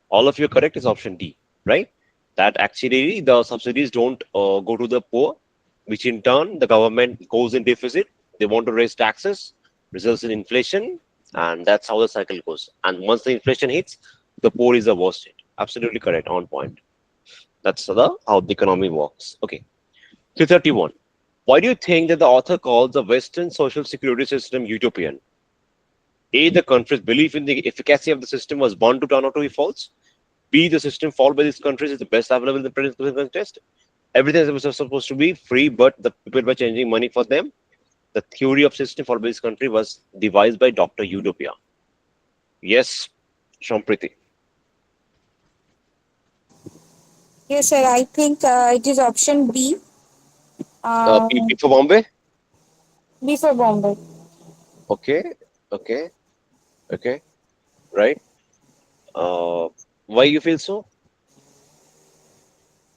All of you are correct is option D. Right. That actually the subsidies don't go to the poor, which in turn the government goes in deficit. They want to raise taxes, results in inflation, and that's how the cycle goes. And once the inflation hits, the poor is the worst hit. Absolutely correct. On point. That's the how the economy works. Okay. 331. Why do you think that the author calls the Western social security system utopian? A, the country's belief in the efficacy of the system was bound to turn out to be false. B, the system followed by these countries is the best available in the present context. Everything was supposed to be free, but the people were changing money for them. The theory of system followed by this country was devised by Dr. Utopia. Yes, Shampriti. Yes, sir. I think it is option B. B for Bombay. B for Bombay. Okay, okay, okay, right. Why you feel so?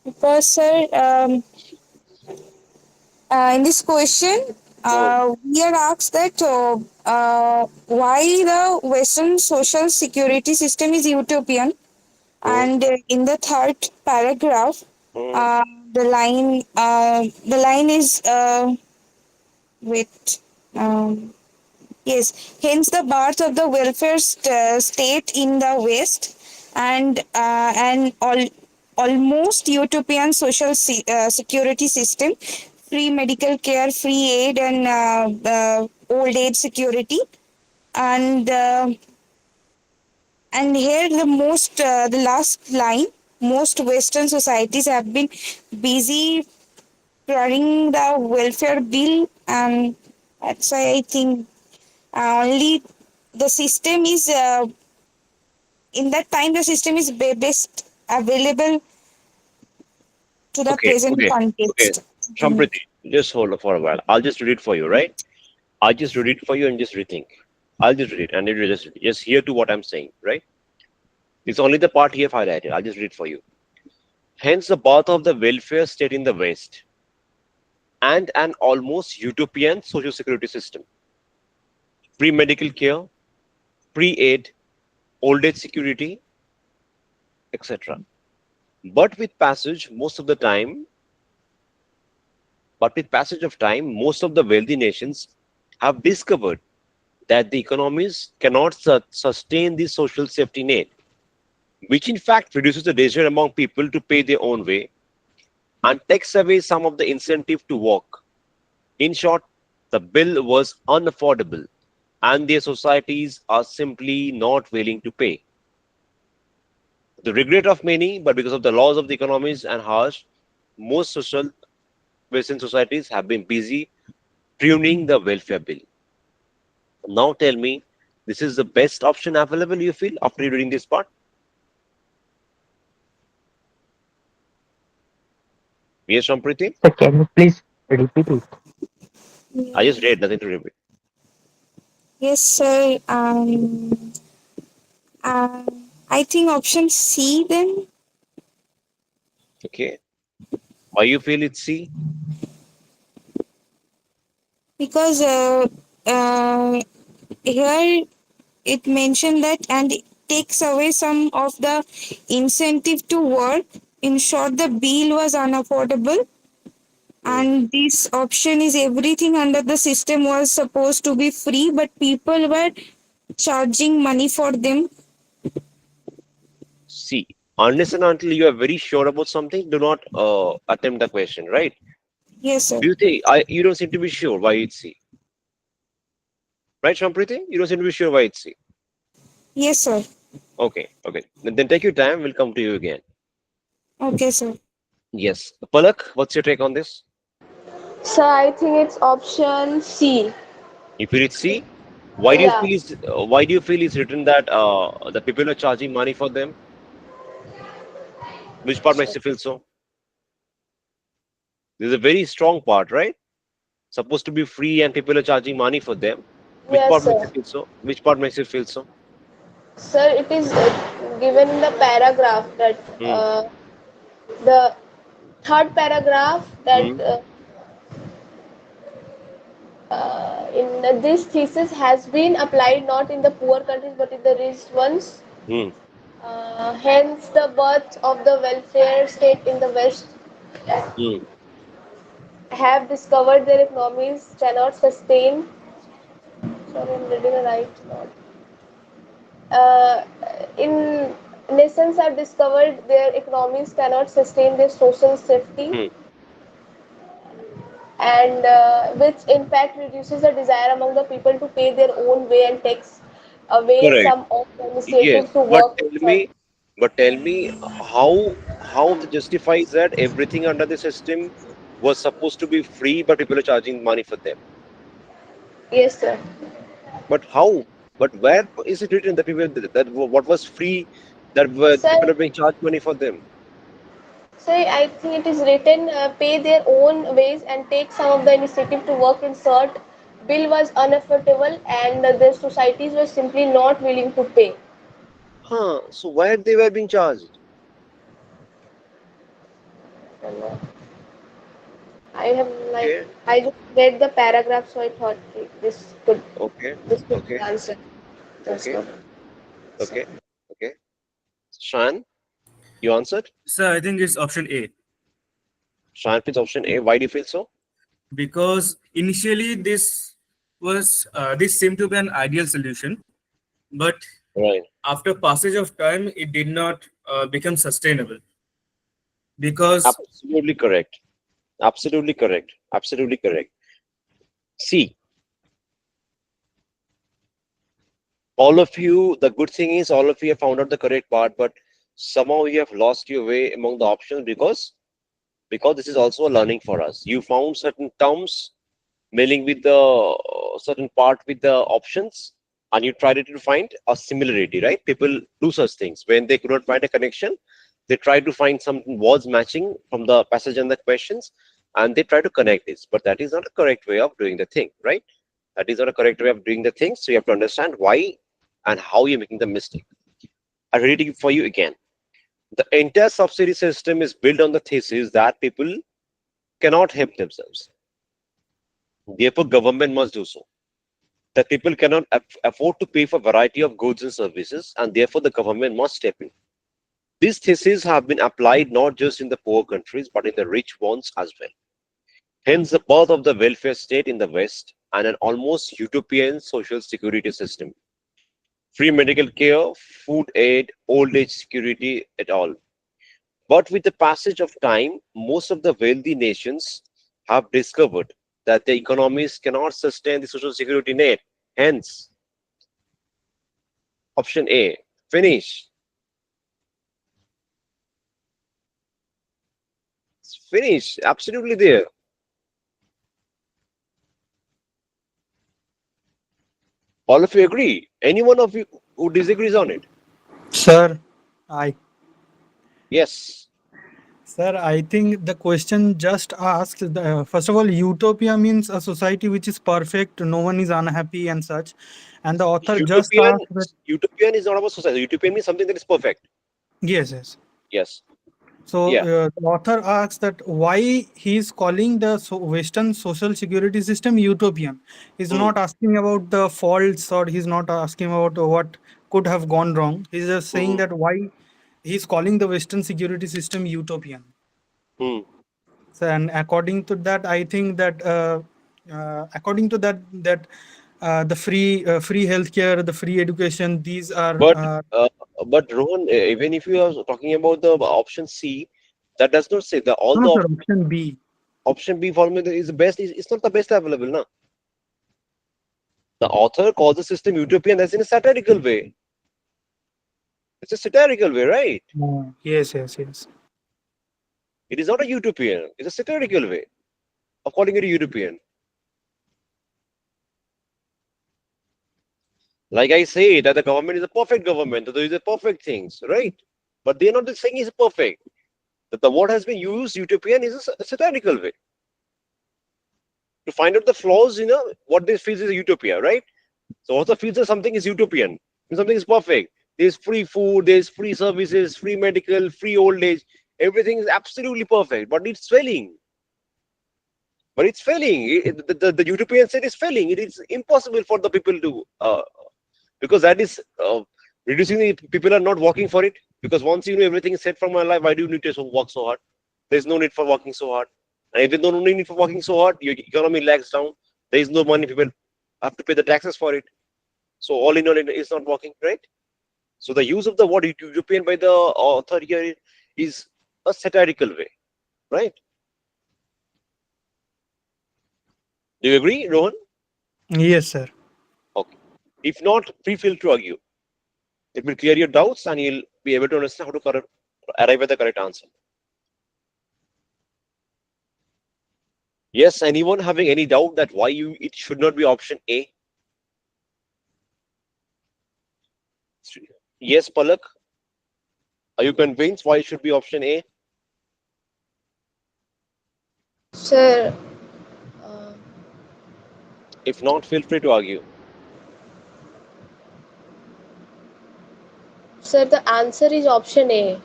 Because, sir, in this question, Hmm. we are asked that why the Western social security system is utopian, Hmm. and in the third paragraph, Hmm. uh, the line is wait. Um, Yes, hence the birth of the welfare state in the West and almost utopian social security system, free medical care, free aid, and old age security, and uh, and here the last line, most Western societies have been busy running the welfare bill, and that's why I think only the system is in that time the system is best available to the Okay, present okay, okay. context. Shampriti, just hold on for a while. I'll just read it for you, right? I'll just read it for you and just rethink. I'll just read it and you just hear to what I'm saying, right? It's only the part here highlighted. I'll just read it for you. Hence, the birth of the welfare state in the West and an almost utopian social security system. Free medical care, free aid, old age security, etc. But with passage, most of the time, but with passage of time, most of the wealthy nations have discovered that the economies cannot sustain the social safety net, which in fact reduces the desire among people to pay their own way and takes away some of the incentive to work. In short, the bill was unaffordable and their societies are simply not willing to pay. The regret of many, but because of the laws of the economies and harsh, most social Western societies have been busy pruning the welfare bill. Now tell me, this is the best option available, you feel, after reading this part? Yes, Sampriti? So can you please repeat it? I just read, nothing to repeat. Yes, sir. Uh, I think option C then, Okay. Why you feel it's C? because here it mentioned that and it takes away some of the incentive to work. In short, the bill was unaffordable, Hmm. and this option is everything under the system was supposed to be free, but people were charging money for them. C. Unless and until you are very sure about something, do not attempt the question, right? Yes, sir. Do you think you don't seem to be sure why it's C? Right, Sampriti? You don't seem to be sure why it's C. Yes, sir. Okay, okay. Then take your time, we'll come to you again. Okay, sir. Yes. Palak, what's your take on this? So I think it's option C. You feel it's C? Why do you Yeah. feel why do you feel it's written that the people are charging money for them? Which part makes you feel so? This is a very strong part, right? Supposed to be free and people are charging money for them. Which Yes, part makes sir. you feel so? Which part makes you feel so? Sir, it is given in the paragraph that Hmm. the third paragraph that Hmm. in this thesis has been applied not in the poor countries but in the rich ones. Hmm. Hence, the birth of the welfare state in the West Hmm. have discovered their economies cannot sustain. Sorry, I'm reading a right note. In nations have discovered their economies cannot sustain their social safety, Hmm. and which in fact reduces the desire among the people to pay their own way and takes away Correct. some of the Yes. initiative to work in search. But tell me how to justifies that everything under the system was supposed to be free, but people are charging money for them. Yes, sir. But how? But where is it written that what was free Sir, people are being charged money for them? So I think it is written pay their own ways and take some of the initiative to work in CERT. Bill was unaffordable and the societies were simply not willing to pay. Huh? So where they were being charged? And, I have like Okay, I just read the paragraph, so I thought okay, this could be okay, the answer. That's okay, what. So, okay, okay. Shan, you answered. So I think it's option A, Shan is option A. Why do you feel so? because initially this seemed to be an ideal solution, but Right. after passage of time, it did not become sustainable because Absolutely correct. Absolutely correct. Absolutely correct. See, all of you, the good thing is all of you have found out the correct part, but somehow you have lost your way among the options because this is also a learning for us. You found certain terms mailing with the certain part with the options, and you tried to find a similarity, right? People do such things when they could not find a connection. They try to find some words matching from the passage and the questions, and they try to connect this. But that is not a correct way of doing the thing, right? That is not a correct way of doing the thing. So you have to understand why and how you're making the mistake. I read it for you again. The entire subsidy system is built on the thesis that people cannot help themselves. Therefore, government must do so. That people cannot afford to pay for a variety of goods and services, and therefore the government must step in. These theses have been applied not just in the poor countries, but in the rich ones as well. Hence, the birth of the welfare state in the West and an almost utopian social security system. Free medical care, food aid, old age security, et al. But with the passage of time, most of the wealthy nations have discovered that the economies cannot sustain the social security net. Hence, Option A. Finish. Finish. Absolutely there. All of you agree? Any one of you who disagrees on it? Sir, I Yes. Sir, I think the question just asked, first of all, utopia means a society which is perfect, no one is unhappy and such. And the author just Utopian. asked that, Utopian is not about society. Utopian means something that is perfect. yes, yes. Yes. So Yeah. the author asks that why he is calling the Western social security system utopian. He's Hmm. not asking about the faults or he's not asking about what could have gone wrong. He's just saying Hmm. that why he's calling the Western security system utopian. Hmm. So, and according to that, I think that according to the free healthcare, the free education, these are But uh, but Rohan, even if you are talking about the option C, that does not say that all no, the sir, option B. option B formula is the best. It's not the best available, no. The author calls the system utopian as in a satirical way. It's a satirical way, right? Yes, yes, yes. It is not a utopian. It's a satirical way, according to European. Like I say, that the government is a perfect government, that there is a perfect things, right? But they're not saying it's perfect. That the word has been used, utopian, is a satirical way to find out the flaws. What they feel is a utopia, right? So author feels that something is utopian, and something is perfect. There's free food, there's free services, free medical, free old age. Everything is absolutely perfect, but it's failing. But it's failing. The utopian state is failing. It is impossible for the people to because that is reducing the people are not working for it. Because once you know everything is set for my life, why do you need to work so hard? There's no need for working so hard. And if there's no need for working so hard, your economy lags down. There is no money. People have to pay the taxes for it. So all in all, it's not working, right? So the use of the word utopian by the author here is a satirical way, right? Do you agree, Rohan? Yes, sir. Okay. If not, feel to argue. It will clear your doubts and you'll be able to understand how to arrive at the correct answer. Yes, anyone having any doubt that why it should not be option A? Yes, Palak. Are you convinced why it should be option A? Sir, uh, If not, feel free to argue. sir, the answer is option A.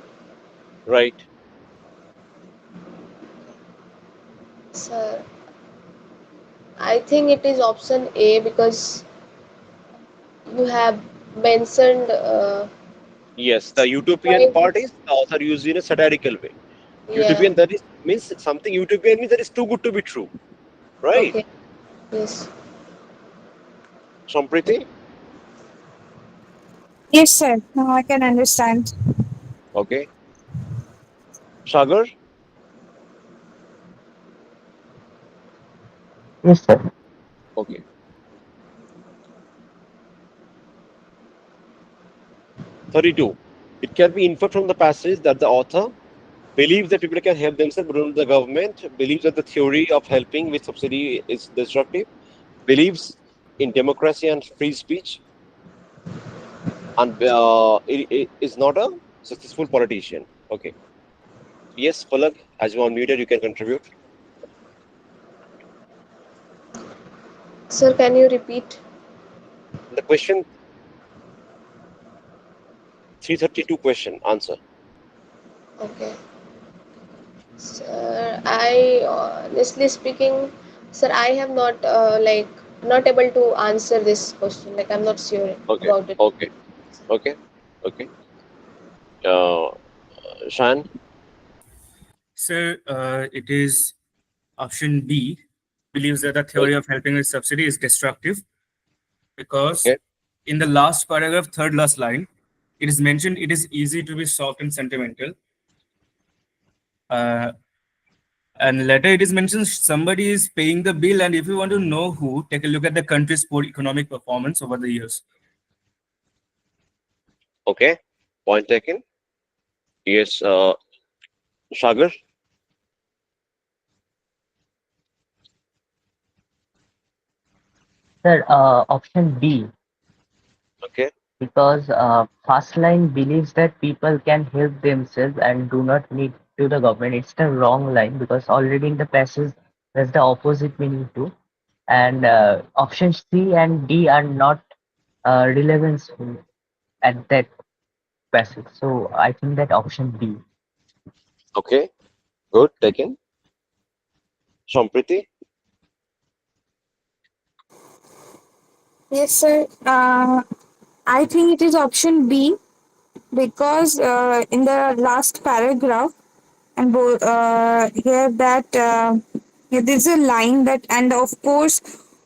Right. Sir, I think it is option A because you have mentioned. Yes, the utopian Point. part is the author used in a satirical way. Yeah. Utopian, that is means something utopian means that is too good to be true. Right. Okay. Yes. Sampriti? Yes, sir. Now I can understand. Okay. Sagar? Yes, sir. Okay. 32. It can be inferred from the passage that the author believes that people can help themselves, but not the government, believes that the theory of helping with subsidy is destructive, believes in democracy and free speech, and it is not a successful politician. Okay. Yes, Palak, as you are muted, you can contribute. Sir, can you repeat? The question 332 question answer. Okay. Sir, I honestly speaking, sir, I have not not able to answer this question. Like I'm not sure Okay. about it. Okay. Okay. Okay. Uh, Shan. So it is option B, believes that the Good. theory of helping with subsidy is destructive because Okay. in the last paragraph, third last line, it is mentioned it is easy to be soft and sentimental. Uh, and later it is mentioned somebody is paying the bill, and if you want to know who, take a look at the country's poor economic performance over the years. Okay, point taken. Yes, Sagar. Sir, option B, Okay, because first line believes that people can help themselves and do not need to the government. It's the wrong line because already in the passage there's the opposite meaning too. And option C and D are not relevant at that passage. So I think that option B. okay, good, taken. Sampriti. Yes, sir. I think it is option B because in the last paragraph and here that here there's a line that and of course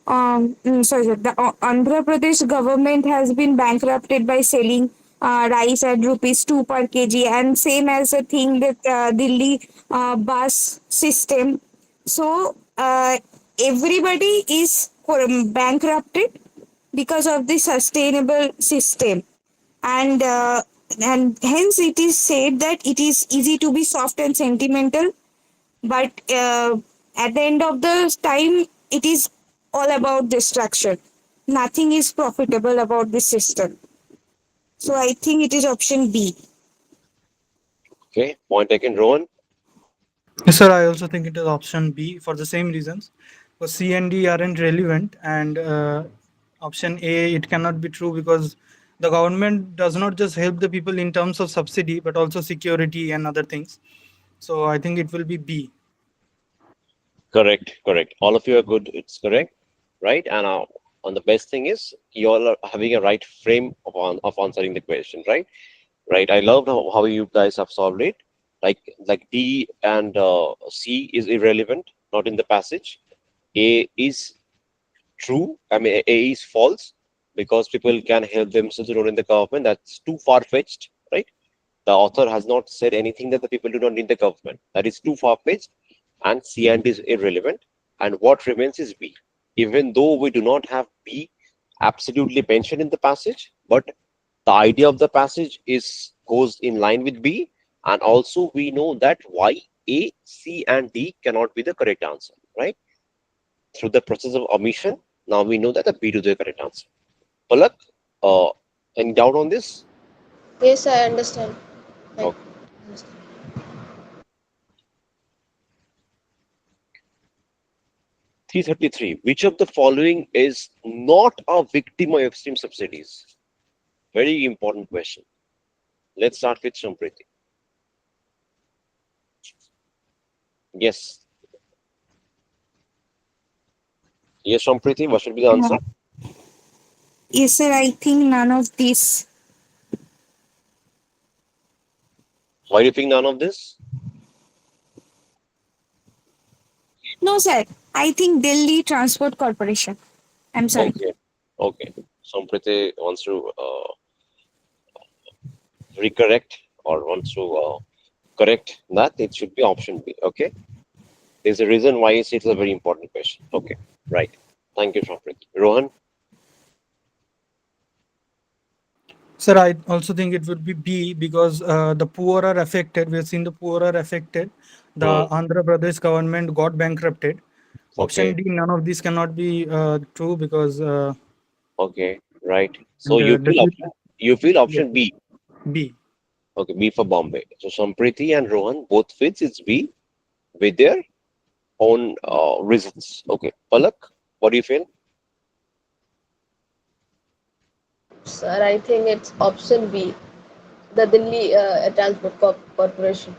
sorry, the Andhra Pradesh government has been bankrupted by selling rice at rupees 2 per kg, and same as a thing that Delhi bus system. So everybody is bankrupted because of the sustainable system, and hence it is said that it is easy to be soft and sentimental, but at the end of the time it is all about destruction. Nothing is profitable about this system. So I think it is option B. Okay, point taken. Rohan. Yes, sir, I also think it is option B for the same reasons. Because C and D aren't relevant, and option A, it cannot be true because the government does not just help the people in terms of subsidy, but also security and other things. So I think it will be B. Correct, correct. All of you are good. It's correct, right? And the best thing is you all are having a right frame of answering the question, right? Right. I loved how you guys have solved it. Like D and C is irrelevant, not in the passage. A is true. I mean, A is false because people can help themselves not in the government. That's too far fetched, right? The author has not said anything that the people do not need the government. That is too far fetched, and C and D is irrelevant. And what remains is B. Even though we do not have B absolutely mentioned in the passage, but the idea of the passage is goes in line with B, and also we know that why A, C, and D cannot be the correct answer, right? Through the process of omission, now we know that the B is the correct answer. Palak, uh, any doubt on this? Yes, I understand. I Okay. understand. 333. Which of the following is not a victim of extreme subsidies? Very important question. Let's start with Sampriti. Yes. Yes, Sampriti, what should be the answer? Yes, sir. I think none of these. Why do you think none of this? No, sir. I think Delhi Transport Corporation. I'm sorry. Okay. Okay. Sampriti wants to recorrect or wants to correct that. It should be option B. Okay. There's a reason why it's a very important question. Okay. Right. Thank you, Sampriti. Rohan? Sir, I also think it would be B because the poor are affected. We have seen the poor are affected. Hmm. The Andhra Pradesh government got bankrupted. Option Okay. D, none of these cannot be true because Okay. Right. So and you feel Delhi, yes, option B. B. Okay, B for Bombay. So Sampriti and Rohan both fits. It's B with their own reasons. Okay, Palak, what do you feel? Sir, I think it's option B, the Delhi Transport Corporation.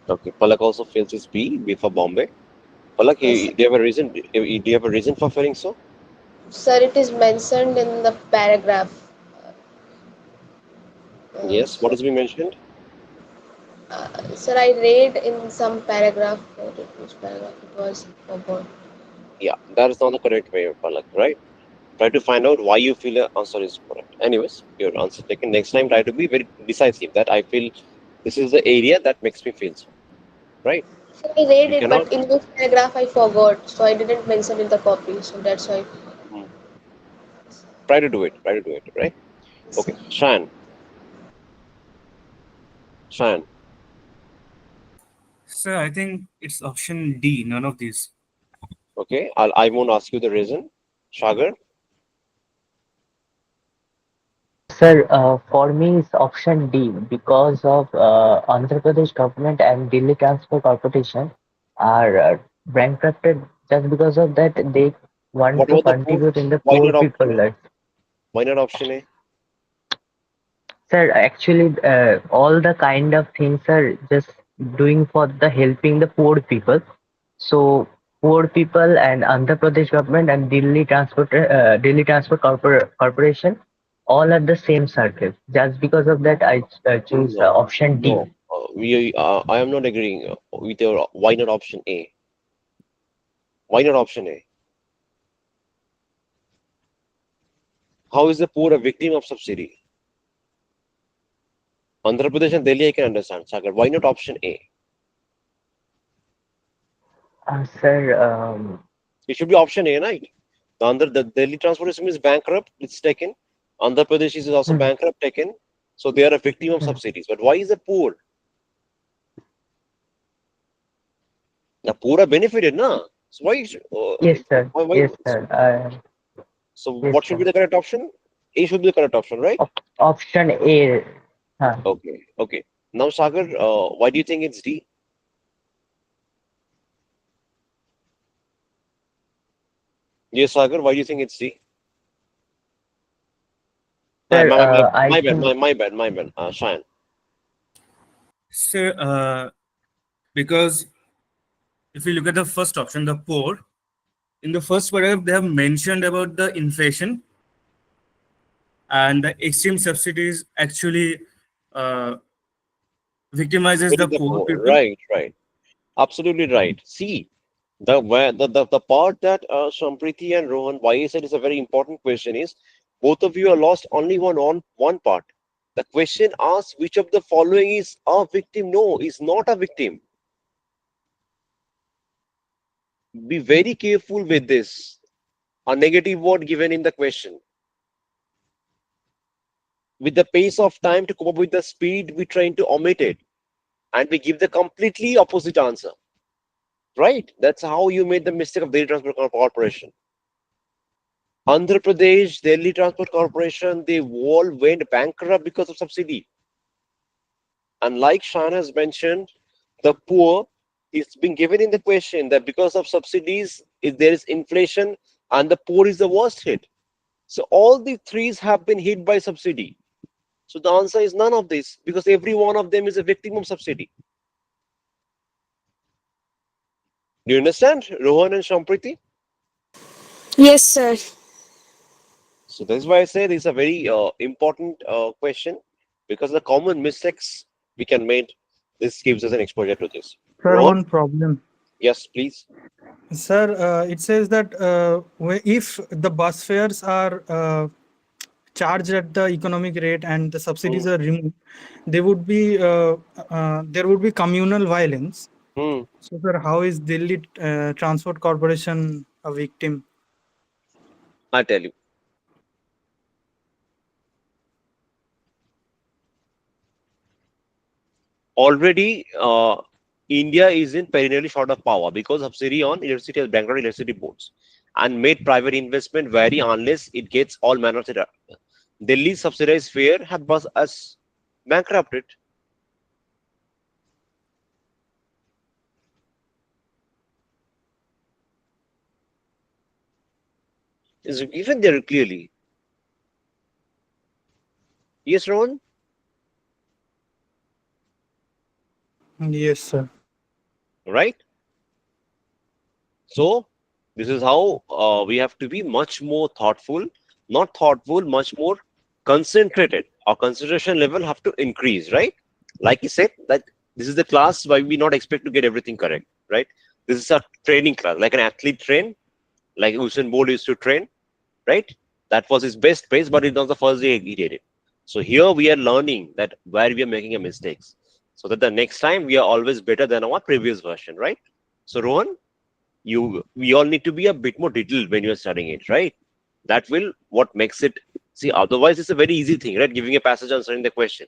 Okay, Palak also feels it's B. B for Bombay. Palak, Yes, sir. do you have a reason? Do you have a reason for feeling so? Sir, it is mentioned in the paragraph. Yes. What So, has been mentioned? sir, I read in some paragraph. Which paragraph it was? Forgot. Yeah, that is not the correct way, Palak. Right? Try to find out why you feel the answer is correct. Anyways, your answer taken. Next time, try to be very decisive. That I feel this is the area that makes me feel so. Right? So I read You it, cannot. but in which paragraph I forgot, so I didn't mention in the copy. So that's why. Hmm. Try to do it. Try to do it. Right? Yes, Okay, sir. Shan. Shayan. Sir, I think it's option D, none of these. Okay, I won't ask you the reason. Sagar. Sir, for me, it's option D because of Andhra Pradesh government and Delhi Transport Corporation are bankrupted just because of that they want What to about the poor? contribute in the Why poor not people option A? life. Why not option A? Sir, actually, all the kind of things are just doing for the helping the poor people. So poor people and Andhra Pradesh government and Delhi Transport Corporation all are the same circle. Just because of that, I choose No, option D. no. I am not agreeing with your why not option A. Why not option A? How is the poor a victim of subsidy? Andhra Pradesh and Delhi, I can understand. Sagar, why not option A? Sir, It should be option A, right? The Delhi transport system is bankrupt. It's taken. Andhra Pradesh is also hmm, bankrupt, taken. So they are a victim of hmm. subsidies. But why is the poor? The poor are benefited, na? So Yes, sir. why? Yes, sir. So Yes, what should be sir. the correct option? A should be the correct option, right? Option A. Huh. Okay, okay. Now, Sagar, why do you think it's D? Yes, Sagar, why do you think it's D? My, Sir, my, my, I my bad, think my bad. Shayan. Sir, because if you look at the first option, the poor, in the first paragraph, they have mentioned about the inflation and the extreme subsidies actually uh, victimizes the It is the poor poor, people. right, right. Absolutely right. See, the part that Sampriti and Rohan, why I said is a very important question is both of you are lost only one part. The question asks which of the following is a victim? No, is not a victim. Be very careful with this. A negative word given in the question. With the pace of time to come up with the speed, we trying to omit it and we give the completely opposite answer. Right? That's how you made the mistake of Delhi Transport Corporation. Andhra Pradesh, Delhi Transport Corporation, they all went bankrupt because of subsidy. And like Shan has mentioned, the poor is being given in the question that because of subsidies, if there is inflation, and the poor is the worst hit. So all the threes have been hit by subsidy. So the answer is none of this because every one of them is a victim of subsidy. Do you understand, Rohan and Shampriti? Yes, sir. So that's why I say this is a very important question because the common mistakes we can make. This gives us an exposure to this. Sir, Rohan, one problem. yes, please. Sir, it says that if the bus fares are charged at the economic rate and the Hmm. subsidies are removed, they would be there would be communal violence. Hmm. So, sir, how is Delhi Transport Corporation a victim? I tell you, already India is in perennially short of power because subsidy on electricity has bankrupt electricity boards and made private investment very unless it gets all manner of it. Delhi's subsidized fare have bus us bankrupted. Is given there clearly. Yes, Rohan? Yes, sir. Right? So this is how we have to be much more thoughtful, not thoughtful, much more concentrated. Our concentration level have to increase, right? Like you said, that this is the class why we not expect to get everything correct, right? This is a training class, like an athlete train, like Usain Bolt used to train, right? That was his best pace, but it was the first day he did it. So here we are learning that where we are making a mistakes, so that the next time we are always better than our previous version, right? So Rohan, we all need to be a bit more detailed when you're studying it, right? That will what makes it, see, otherwise it's a very easy thing, right? Giving a passage answering the question.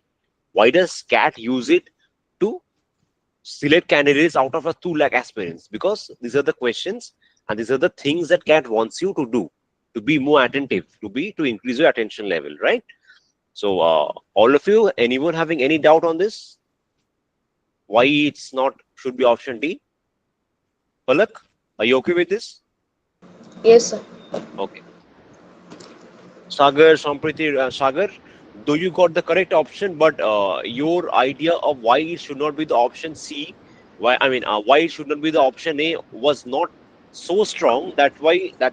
Why does CAT use it to select candidates out of a 2 lakh aspirants? Because these are the questions and these are the things that CAT wants you to do, to be more attentive, to increase your attention level, right? So all of you, anyone having any doubt on this? Why it's not should be option D? Palak, are you okay with this? Yes, sir. Okay. Sagar, Sampriti, Sagar, though you got the correct option, but your idea of why it should not be the option C, why it should not be the option A was not so strong. That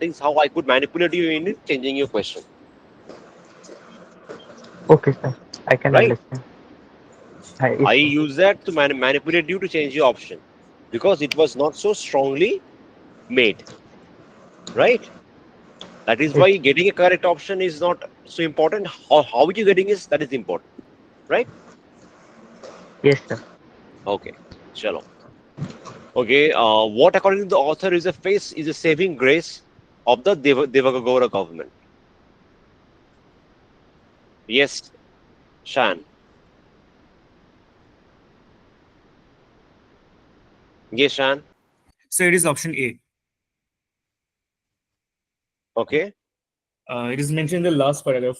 is how I could manipulate you in changing your question, Okay, sir. I can right? understand. Yes, I sir. use that to manipulate you to change your option because it was not so strongly made, right? That is Yes, why getting a correct option is not so important. How you getting is that is important, right? yes, sir. Okay, chalo. Okay, what according to the author is a saving grace of the Devagowda government? Yes, Shan. Yes, Shan. So it is option A. Okay, It is mentioned in the last paragraph.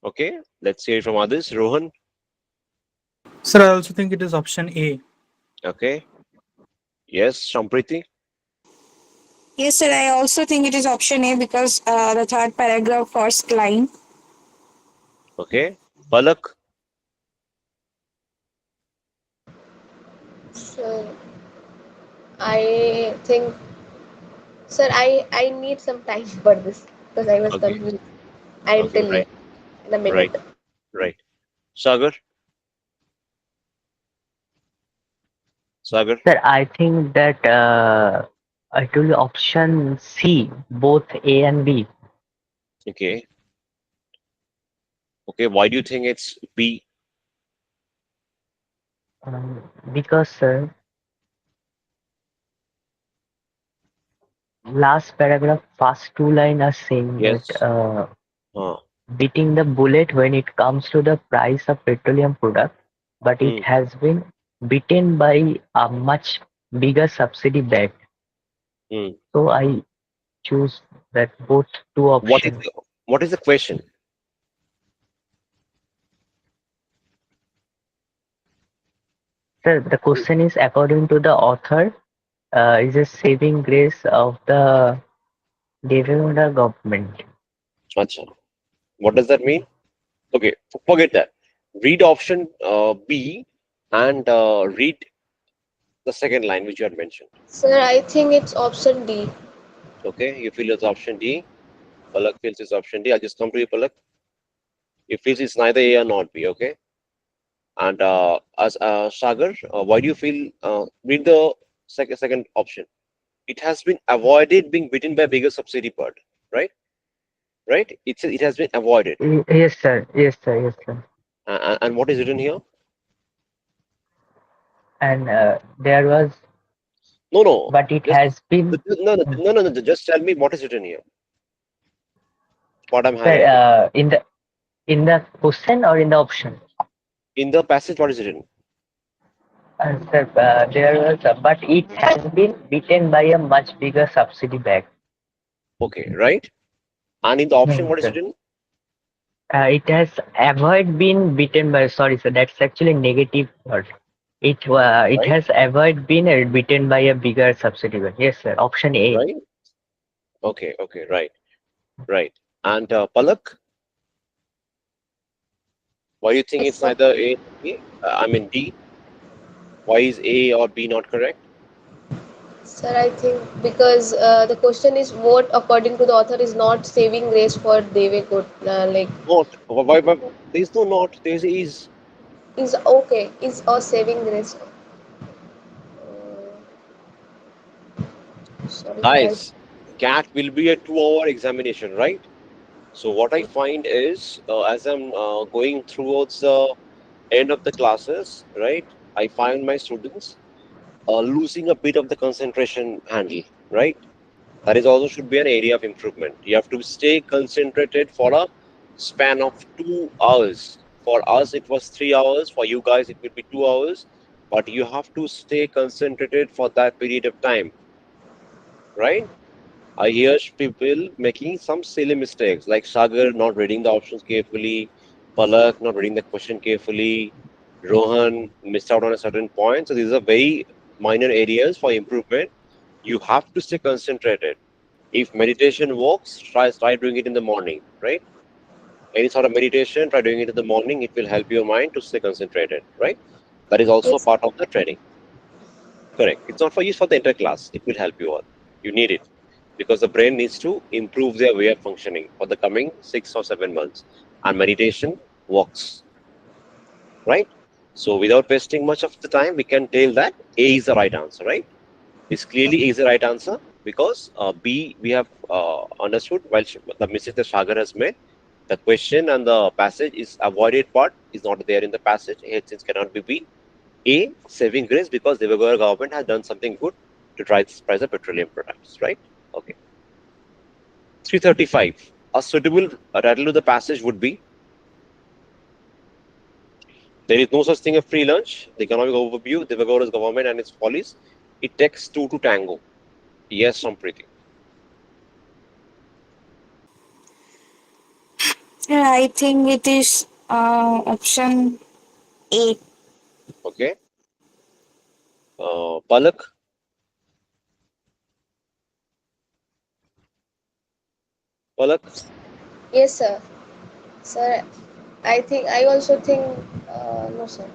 okay. Let's hear from others. Rohan. Sir, I also think it is option A. Okay. Yes, Sampriti. Yes, sir. I also think it is option A because the third paragraph, first line. Okay. Palak. So I think, sir, I need some time for this because I was Okay. confused. I'll Okay. tell you Right. in a Right. minute. Right. Sagar. Sagar. Sir, I think that I told you option C, both A and B. Okay. Okay. Why do you think it's B? Because last paragraph, first two line are saying that Yes. Uh, beating the bullet when it comes to the price of petroleum product, but it hmm. has been beaten by a much bigger subsidy back. Hmm. So I choose that both two What is options. what is the question? Sir, the question is according to the author, is a saving grace of the Devendra government. Acha. What does that mean? Okay, forget that. Read option B and read the second line which you had mentioned. Sir, I think it's option D. Okay, you feel it's option D. Palak feels it's option D. I'll just come to you, Palak. You feel it's neither A or not B. Okay, and as Sagar, why do you feel? Read the second option. It has been avoided being beaten by bigger subsidy part, right? Right? It has been avoided. Yes, sir. Yes, sir. Yes, sir. And what is written here? And there was, No, no. but it Just has been, no. Just tell me what is written here. What I'm sir, highlighting in the question or in the option. in the passage. What is written? Sir, there was, but it has been beaten by a much bigger subsidy back. Okay, right. And in the option, Hmm, what is sir. written? It has avoid been beaten by. Sorry, sir. That's actually negative word. It Right, has avoid been beaten by a bigger subsidy back. Yes, sir. Option A. right. Okay, right, right. And Palak, why do you think Yes, it's sir. neither A nor B? I mean D. Why is A or B not correct? Sir, I think because the question is what, according to the author, is not saving grace for Deve Good. Like, Not. Why? There's no not. There's is. is okay, is a saving grace. Sorry, sir. Guys, CAT will be a 2 hour examination, right? So what I find is, as I'm going towards the end of the classes, right? I find my students losing a bit of the concentration handle, right? That is also should be an area of improvement. You have to stay concentrated for a span of 2 hours. For us, it was 3 hours. For you guys, it will be 2 hours. But you have to stay concentrated for that period of time, right? I hear people making some silly mistakes, like Sagar not reading the options carefully, Palak not reading the question carefully, Rohan missed out on a certain point. So these are very minor areas for improvement. You have to stay concentrated. If meditation works, try doing it in the morning, right? Any sort of meditation, try doing it in the morning. It will help your mind to stay concentrated, right? That is also Yes. part of the training. Correct. It's not for you, it's for the entire class. It will help you all. You need it because the brain needs to improve their way of functioning for the coming 6 or 7 months. And meditation works, right? So without wasting much of the time, we can tell that A is the right answer, right? It's clearly A is the right answer because B we have understood while the message that Sagar has made. The question and the passage is avoided part is not there in the passage. Hence, it cannot be B. A, saving grace because the government has done something good to try to price of petroleum products, right? Okay. 335. A suitable title to the passage would be There is no such thing as free lunch. The economic overview, the government and its follies. It takes two to tango. Yes, Sampriti. Yeah, I think it is option A. Okay. Palak, Palak. Yes, sir. Sir, I also think, no, sir.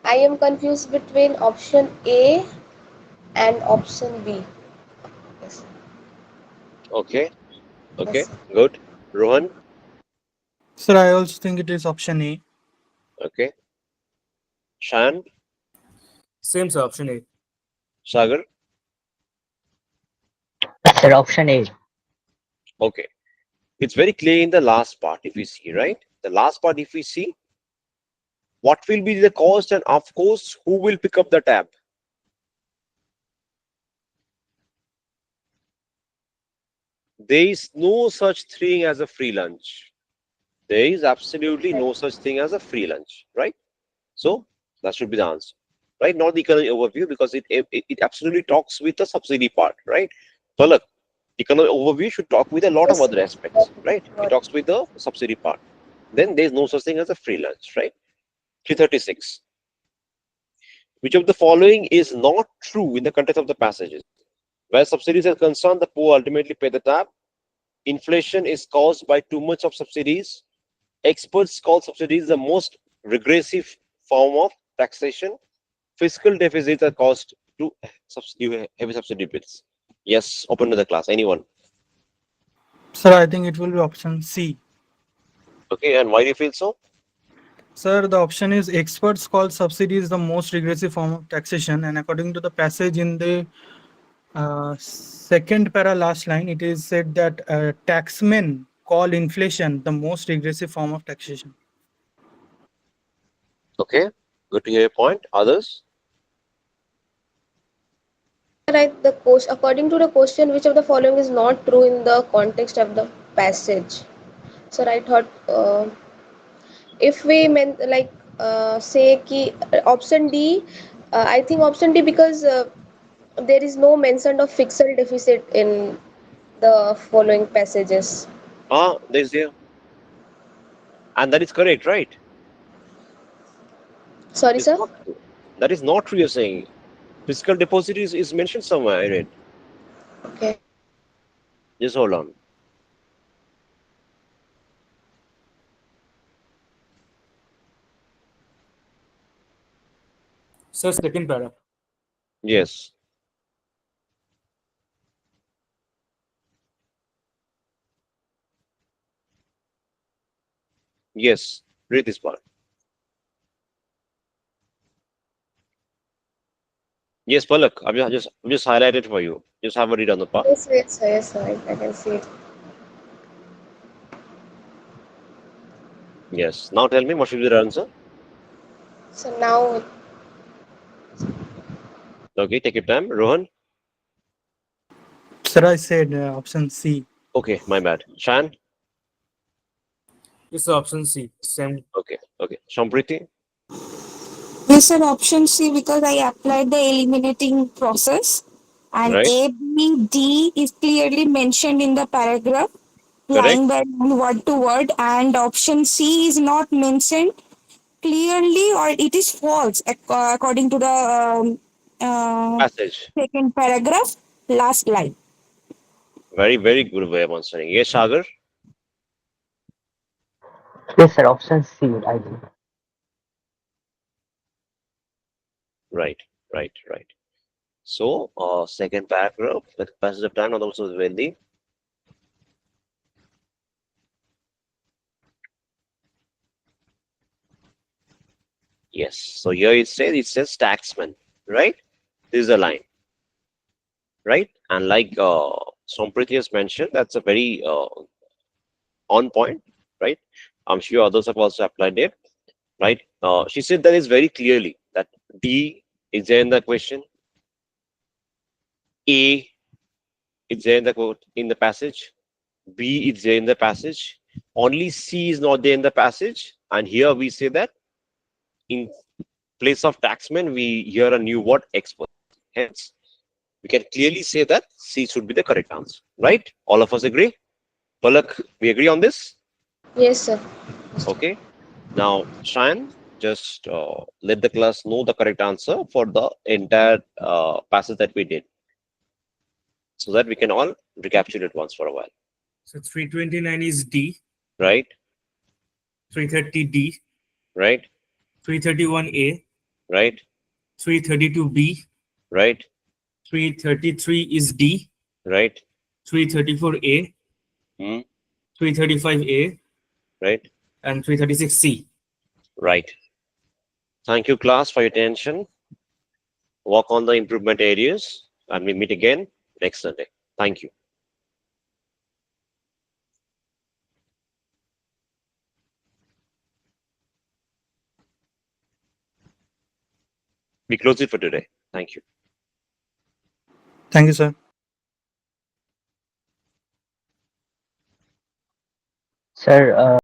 I am confused between option A and option B. Yes, Okay. yes, Okay. sir. Good. Rohan. Sir, I also think it is option A. Okay. Shan. Same, sir. Option A. Sagar. Sir, option A. Okay. It's very clear in the last part if we see, right? The last part if we see, what will be the cost and of course, who will pick up the tab? There is no such thing as a free lunch. There is absolutely no such thing as a free lunch, right? So that should be the answer, right? Not the economic overview because it absolutely talks with the subsidy part, right? So look, economic overview should talk with a lot of Yes, other aspects, right? It sir. talks with the subsidy part. Then there is no such thing as a free lunch, right? 336. Which of the following is not true in the context of the passages? Where subsidies are concerned, the poor ultimately pay the tab. Inflation is caused by too much of subsidies. Experts call subsidies the most regressive form of taxation. Fiscal deficits are caused to heavy subsidy bills. Yes, open to the class. Anyone? Sir, I think it will be option C. Okay, and why do you feel so? Sir, the option is experts call subsidies the most regressive form of taxation, and according to the passage in the second para last line, it is said that taxmen call inflation the most regressive form of taxation. Okay, good to hear your point. Others? Right, according to the question, which of the following is not true in the context of the passage? Sir, I thought, if we meant like, say ki option D, I think option D because there is no mention of fiscal deficit in the following passages. There's there. And that is correct, right? Sorry, It's sir. not true. That is not true, you're saying. Fiscal deposit is mentioned somewhere, I read. Okay. Just hold on. Sir, second para. Yes. Yes. Read this part. Yes, Palak. I'm just highlighted for you. Just have a read on the part. Yes, sir. I can see it. Yes. Now tell me what should be the answer. So now, Okay, take your time. Rohan. Sir, I said option C. Okay, my bad. Shan. It's option C. Same. Okay. Sampriti, Yes, sir, option C, because I applied the eliminating process. And right? A, B, D is clearly mentioned in the paragraph, Correct. line by line, word to word. And option C is not mentioned clearly, or it is false according to the Passage. second paragraph, last line. Very, very good way of answering. Yes, Sagar. Yes, sir. Option C, I think. Right, right. So, second paragraph, the passage of time, and also the Vendi. Yes. So here it says taxman, right? This is a line, right? And like Sompriti has mentioned, that's a very on point, right? I'm sure others have also applied it, right? She said that is very clearly that D is there in the question, A is there in the quote in the passage, B is there in the passage, only C is not there in the passage, and here we say that in place of taxman we hear a new word expert. Hence, we can clearly say that C should be the correct answer, right? All of us agree? Palak, we agree on this? Yes, sir. Okay. Now, Shayan, just let the class know the correct answer for the entire passage that we did, so that we can all recapture it once for a while, So 329 is D. right? 330 D. Right? 331 A. Right? 332 B. Right? 333 is D. Right? 334 A. Hmm? 335 A. Right? And 336 C. Right. Thank you, class, for your attention. Work on the improvement areas, and we meet again next Sunday. Thank you. We close it for today. Thank you. Thank you, sir. Sir,